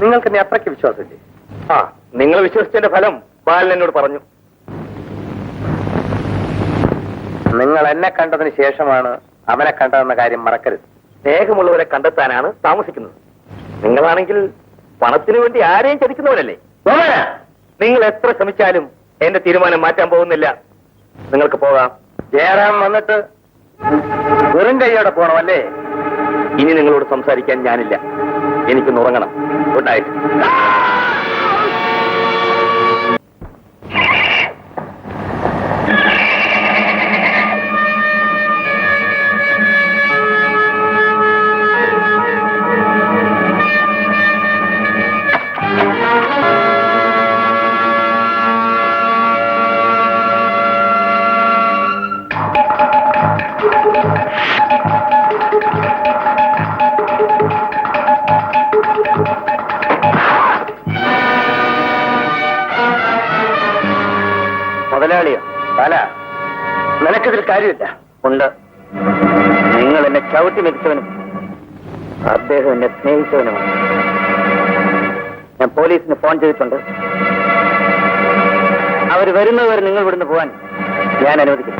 നിങ്ങൾക്ക് എന്നെ അത്രയ്ക്ക് വിശ്വാസമില്ലേ? നിങ്ങൾ വിശ്വസിച്ചതിന്റെ ഫലം ബാലൻ എന്നോട് പറഞ്ഞു. നിങ്ങൾ എന്നെ കണ്ടതിന് ശേഷമാണ് അവനെ കണ്ടതെന്ന കാര്യം മറക്കരുത്. സ്നേഹമുള്ളവരെ കണ്ടെത്താനാണ് താമസിക്കുന്നത്. നിങ്ങളാണെങ്കിൽ പണത്തിനു വേണ്ടി ആരെയും ചതിക്കുന്നവരല്ലേ? നിങ്ങൾ എത്ര ശ്രമിച്ചാലും എന്റെ തീരുമാനം മാറ്റാൻ പോകുന്നില്ല. നിങ്ങൾക്ക് പോകാം. ജയറാം വന്നിട്ട് വെറും കൈയോടെ പോണമല്ലേ? ഇനി നിങ്ങളോട് സംസാരിക്കാൻ ഞാനില്ല. എനിക്കൊന്ന് ഉറങ്ങണം. Good night. മുതലാളിയോ? അല്ല, നിനക്കിതിൽ കാര്യമില്ല. ഉണ്ട്. നിങ്ങൾ എന്നെ ചവിട്ടി മെതിച്ചവനും അദ്ദേഹം എന്നെ സ്നേഹിച്ചവനുമാണ്. ഞാൻ പോലീസിന് ഫോൺ ചെയ്തിട്ടുണ്ട്. അവർ വരുന്നതുവരെ നിങ്ങൾ ഇവിടുന്ന് പോകാൻ ഞാൻ അനുവദിക്കും.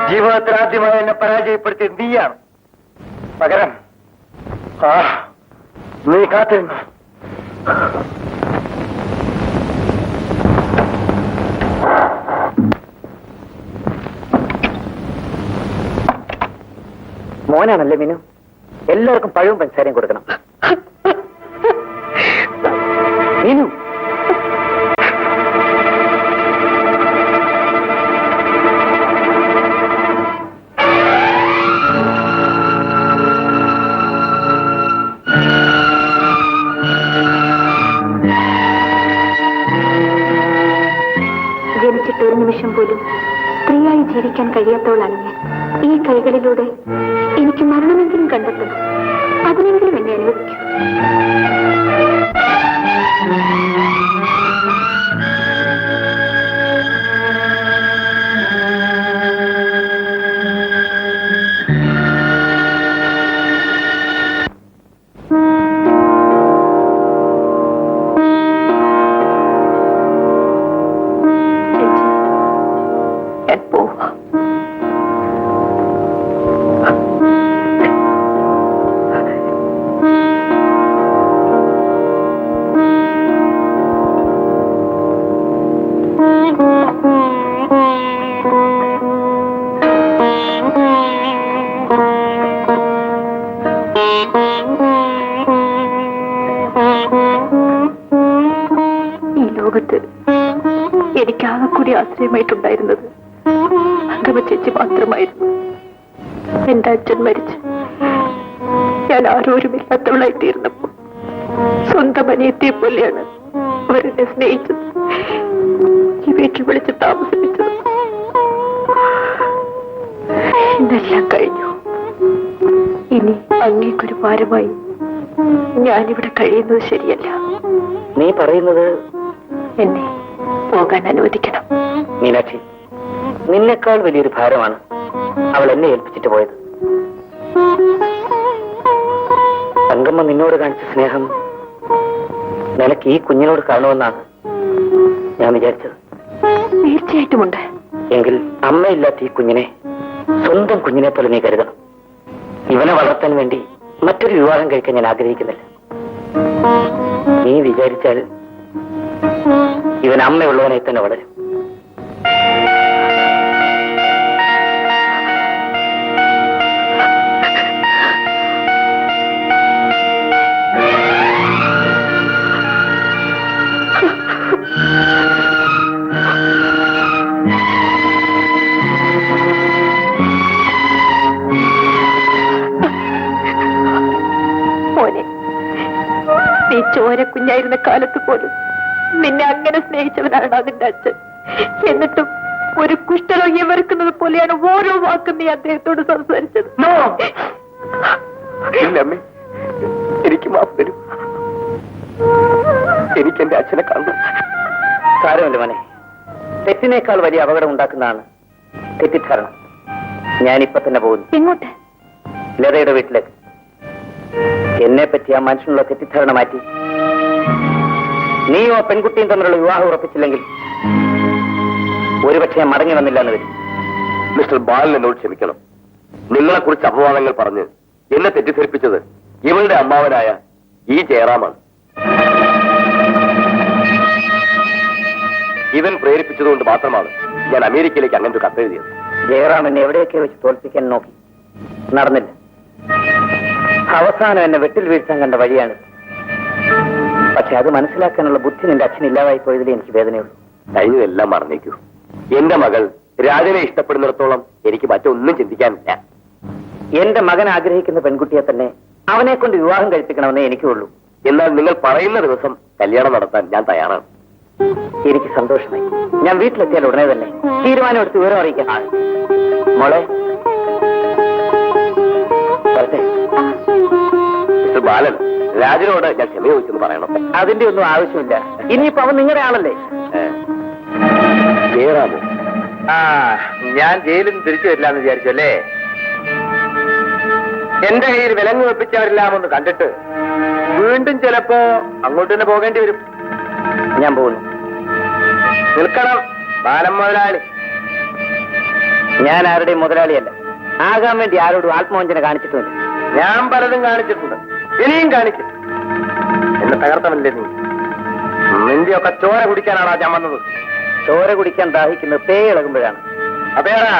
ജീവിതത്തിൽ ആദ്യമായി എന്നെ പരാജയപ്പെടുത്തിയ നീയാണ്. പകരം നീ കാത്തിരുന്നു. മോനാണല്ലേ മീനു? എല്ലാവർക്കും പഴവും പഞ്ചസാരയും കൊടുക്കണം. മീനു, ജനിച്ചിട്ട് ഒരു നിമിഷം പോലും സ്ത്രീയായി ജീവിക്കാൻ കഴിയാത്തവളാണ് ഞാൻ. ഈ കൈകളിലൂടെ എനിക്ക് മരണമെങ്കിലും കണ്ടെത്തണം. അതിനെങ്കിലും എന്നെ അനുവദിക്കൂ. ലോകത്ത് എനിക്കാകെ കൂടി ആശ്രയമായിട്ടുണ്ടായിരുന്നത് അങ്കമ്മ ചേച്ചി മാത്രമായിരുന്നു. എന്റെ അച്ഛൻ മരിച്ച് ഞാൻ ആരോരുമില്ലാത്തവളായിത്തീർന്നപ്പോൾ സ്വന്തം അനിയത്തിയെ പോലെയാണ് അവരെന്നെ സ്നേഹിച്ചത്. ഈ വീട്ടിൽ വിളിച്ച് താമസിപ്പിച്ചത്. ഇന്നെല്ലാം കഴിഞ്ഞു. ഇനി അങ്ങേക്കൊരു ഭാരമായി ഞാനിവിടെ കഴിയുന്നത് ശരിയല്ല. നീ പറയുന്നത് എന്നെ പോകാൻ അനുവദിക്കണം. മീനാക്ഷി, നിന്നെക്കാൾ വലിയൊരു ഭാരമാണ് അവൾ എന്നെ ഏൽപ്പിച്ചിട്ട് പോയത്. തങ്കമ്മ നിന്നോട് കാണിച്ച സ്നേഹം നിനക്ക് ഈ കുഞ്ഞിനോട് കാണുമെന്നാണ് ഞാൻ വിചാരിച്ചത്. തീർച്ചയായിട്ടുമുണ്ട്. എങ്കിൽ അമ്മയില്ലാത്ത ഈ കുഞ്ഞിനെ സ്വന്തം കുഞ്ഞിനെ പോലെ നീ കരുതണം. ഇവനെ വളർത്താൻ വേണ്ടി മറ്റൊരു വിവാഹം കഴിക്കാൻ ഞാൻ ആഗ്രഹിക്കുന്നില്ല. നീ വിചാരിച്ചാൽ ഇവൻ അമ്മയുള്ളവനായി തന്നെ വളരും. ഇല്ലായിരുന്ന കാലത്ത് പോലും നിന്നെ അങ്ങനെ സ്നേഹിച്ചവനാണ് അതിന്റെ അച്ഛൻ. എന്നിട്ടും ഒരു കുഷ്ഠരോഗിയെ വെറുക്കുന്നത് പോലെയാണ് ഓരോ വാക്കും നീ അദ്ദേഹത്തോട് സംസാരിച്ചത്. എനിക്ക് മാപ്പ് തരും. എനിക്ക് എന്റെ അച്ഛനെ കാണണം. സാരമല്ല മോനെ, തെറ്റിനേക്കാൾ വലിയ അപകടം ഉണ്ടാക്കുന്നതാണ് തെറ്റിദ്ധാരണ. ഞാനിപ്പൊ തന്നെ പോകുന്നു. എങ്ങോട്ട്? ലതയുടെ വീട്ടിലേക്ക്. എന്നെ പറ്റി ആ മനുഷ്യനുള്ള തെറ്റിദ്ധാരണ മാറ്റി നീയോ പെൺകുട്ടിയും തമ്മിലുള്ള വിവാഹം ഉറപ്പിച്ചില്ലെങ്കിൽ ഒരുപക്ഷെ ഞാൻ മടങ്ങി വന്നില്ല എന്ന് വരും. മിസ്റ്റർ ബാലൻ എന്നോട് ക്ഷമിക്കണം. നിങ്ങളെ കുറിച്ച് അപവാദങ്ങൾ പറഞ്ഞ് എന്നെ തെറ്റിദ്ധരിപ്പിച്ചത് ഇവളുടെ അമ്മാവനായ ഈ ജയറാമാണ്. ഇവൻ പ്രേരിപ്പിച്ചതുകൊണ്ട് മാത്രമാണ് ഞാൻ അമേരിക്കയിലേക്ക് അങ്ങനൊരു കത്തെഴുതിയത്. ജയറാം എന്നെ എവിടെയൊക്കെ വെച്ച് തോൽപ്പിക്കാൻ നോക്കി, നടന്നില്ല. അവസാനം എന്നെ വെട്ടിൽ വീഴ്ത്താൻ കണ്ട വഴിയാണ്. പക്ഷെ അത് മനസ്സിലാക്കാനുള്ള ബുദ്ധി നിന്റെ അച്ഛൻ ഇല്ലാതായി പോയതിൽ എനിക്ക് വേദനയുള്ളൂ. കഴിഞ്ഞതെല്ലാം മറന്നേക്കൂ. എന്റെ മകൾ രാജനെ ഇഷ്ടപ്പെടുന്നിടത്തോളം എനിക്ക് മറ്റൊന്നും ചിന്തിക്കാനില്ല. എന്റെ മകൻ ആഗ്രഹിക്കുന്ന പെൺകുട്ടിയെ തന്നെ അവനെ കൊണ്ട് വിവാഹം കഴിപ്പിക്കണമെന്നേ എനിക്കുള്ളൂ. എന്നാൽ നിങ്ങൾ പറയുന്ന ദിവസം കല്യാണം നടത്താൻ ഞാൻ തയ്യാറാണ്. എനിക്ക് സന്തോഷമായി. ഞാൻ വീട്ടിലെത്തിയാൽ ഉടനെ തന്നെ തീരുമാനമെടുത്ത് വിവരം അറിയിക്കാം. മോളെ മിസ്റ്റർ ബാലൻ, രാജനോട് ഞാൻ ക്ഷമ ചോദിച്ചെന്ന് പറയണം. അതിന്റെ ഒന്നും ആവശ്യമില്ല. ഇനിയിപ്പോ അവൻ നിങ്ങളുടെ ആളല്ലേ. ജയറാമോ? ഞാൻ ജയിലിൽ നിന്ന് തിരിച്ചു വരില്ല എന്ന് വിചാരിച്ചു അല്ലേ? എന്റെ കയ്യിൽ വിലങ്ങ് വെപ്പിച്ചവരെല്ലാം ഒന്ന് കണ്ടിട്ട് വീണ്ടും ചിലപ്പോ അങ്ങോട്ട് തന്നെ പോകേണ്ടി വരും. ഞാൻ പോകുന്നു. നിൽക്കണം ബാലൻ മുതലാളി. ഞാൻ ആരുടെയും മുതലാളിയല്ല. ആകാൻ വേണ്ടി ആരോടും ആത്മവഞ്ചന കാണിച്ചിട്ടുണ്ട്. ഞാൻ പലതും കാണിച്ചിട്ടുണ്ട്, ഇനിയും കാണിക്കും. എന്നെ തകർത്തമല്ലേ നീ? നിന്റെയൊക്കെ ചോര കുടിക്കാനാണോ ഞാൻ വന്നത്? ചോര കുടിക്കാൻ ദാഹിക്കുന്നത് പേ ഇളകുമ്പോഴാണ്. അതേടാ,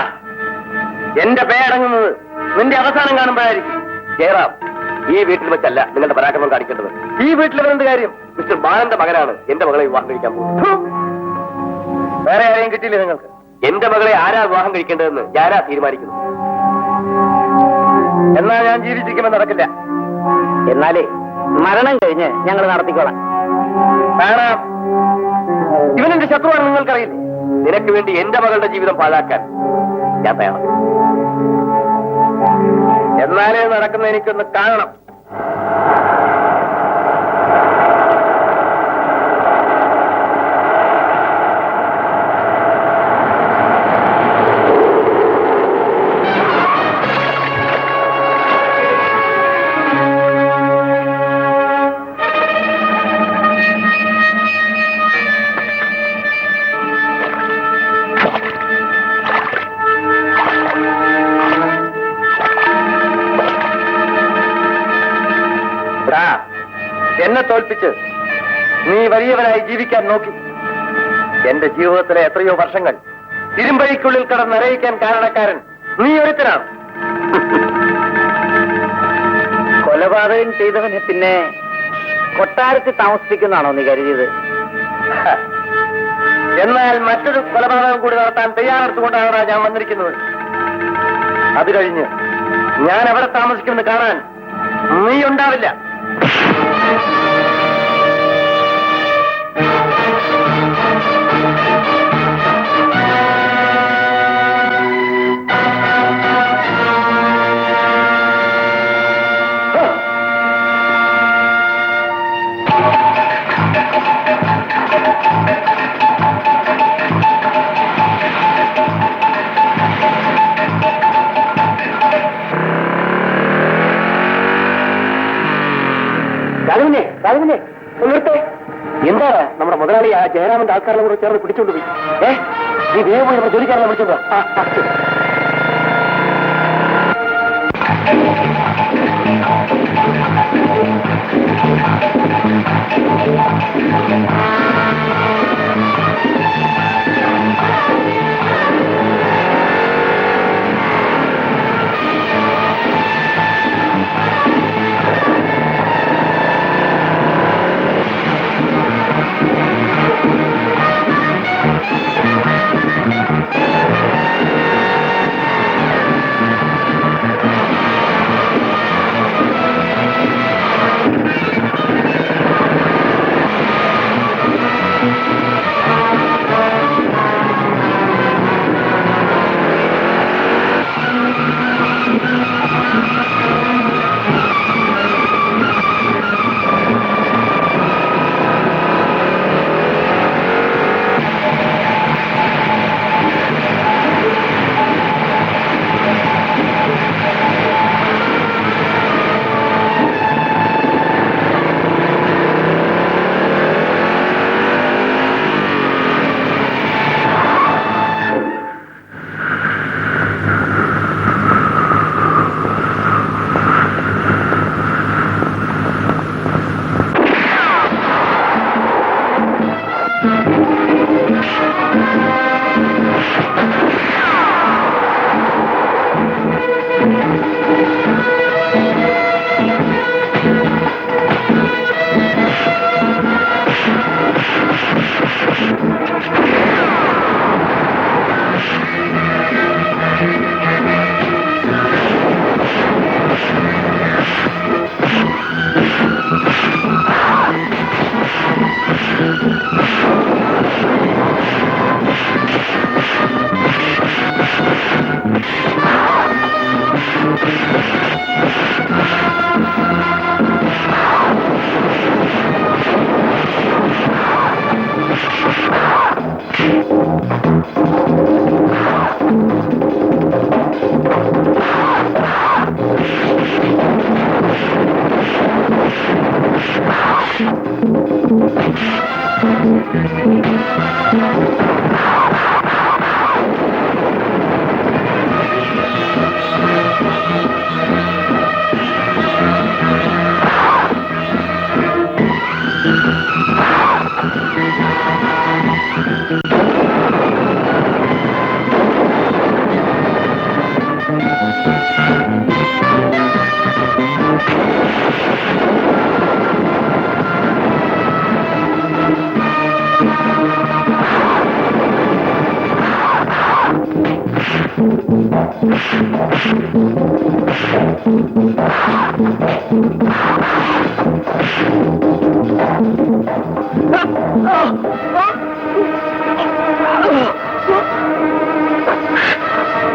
എന്റെ പേ അടങ്ങുന്നത് നിന്റെ അവസാനം കാണുമ്പോഴായിരിക്കും. ജയറാം, ഈ വീട്ടിൽ വെച്ചല്ല നിങ്ങളുടെ പരാക്രമം കാണിക്കേണ്ടത്. ഈ വീട്ടിൽ വരേണ്ട കാര്യം മിസ്റ്റർ ബാലന്റെ മകനാണ് എന്റെ മകളെ വിവാഹം കഴിക്കാൻ പോകുന്നത്. വേറെ ആരെയും കിട്ടിയില്ലേ നിങ്ങൾക്ക്? എന്റെ മകളെ ആരാ വിവാഹം കഴിക്കേണ്ടതെന്ന് ഞാനാ തീരുമാനിക്കുന്നു. എന്നാൽ ഞാൻ ജീവിച്ചിരിക്കുമ്പോൾ നടക്കില്ല. എന്നാലേ മരണം കഴിഞ്ഞ് ഞങ്ങൾ നടത്തിക്കോളാം. കാണാം. ഇവനെന്റെ ശത്രുവാണ് നിങ്ങൾക്കറിയില്ലേ? നിനക്ക് വേണ്ടി എന്റെ മകളുടെ ജീവിതം പാഴാക്കാൻ ഞാൻ തയ്യാറാണ്. എന്നാലേ നടക്കുന്ന എനിക്കൊന്ന് കാണണം. എന്നെ തോൽപ്പിച്ച് നീ വലിയവനായി ജീവിക്കാൻ നോക്കി. എന്റെ ജീവിതത്തിലെ എത്രയോ വർഷങ്ങൾ ഇരുമ്പഴിക്കുള്ളിൽ കിടന്നരയിക്കാൻ കാരണക്കാരൻ നീ ഒരുത്തനാണ്. കൊലപാതകം ചെയ്തവനെ പിന്നെ കൊട്ടാരത്തിൽ താമസിപ്പിക്കുന്നതാണോ നീ കരുതിയത്? എന്നാൽ മറ്റൊരു കൊലപാതകം കൂടി നടത്താൻ തയ്യാറെടുത്തുകൊണ്ടാണ് ഞാൻ വന്നിരിക്കുന്നത്. അത് കഴിഞ്ഞ് ഞാൻ എവിടെ താമസിക്കുമെന്ന് കാണാൻ നീ ഉണ്ടാവില്ല. എന്താ നമ്മുടെ മുതലാളി ആ ജയരാമന്റെ ആൾക്കാരെ കൂടെ ചേർന്ന് പിടിച്ചോണ്ട് പോയി. നീ വേഗം പോയി നമ്മുടെ ജോലിക്കാരനെ വിളിച്ചോണ്ടോ.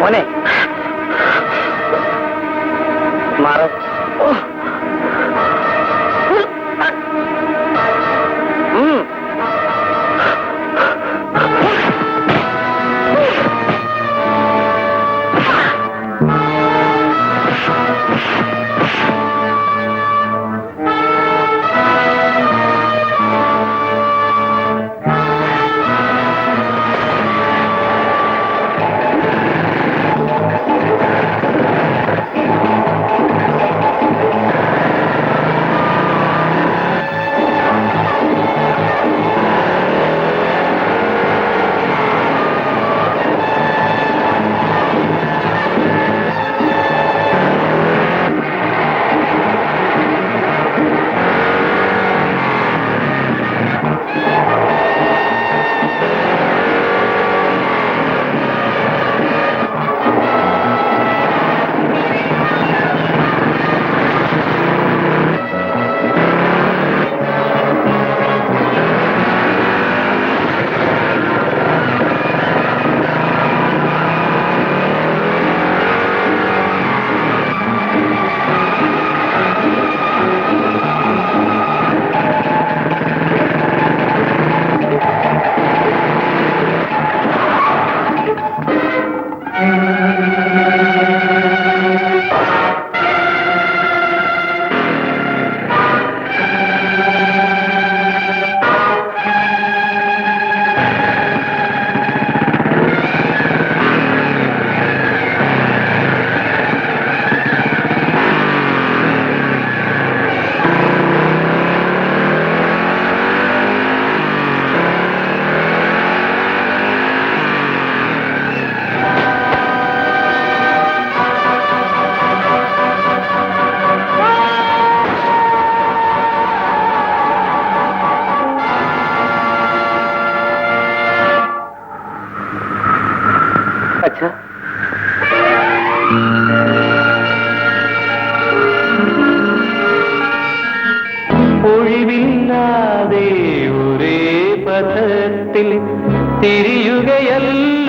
മോനെ മാറ अच्छा ഒഴിവില്ലാതെ ഒരേ പദത്തിൽ തിരിയുകയല്ല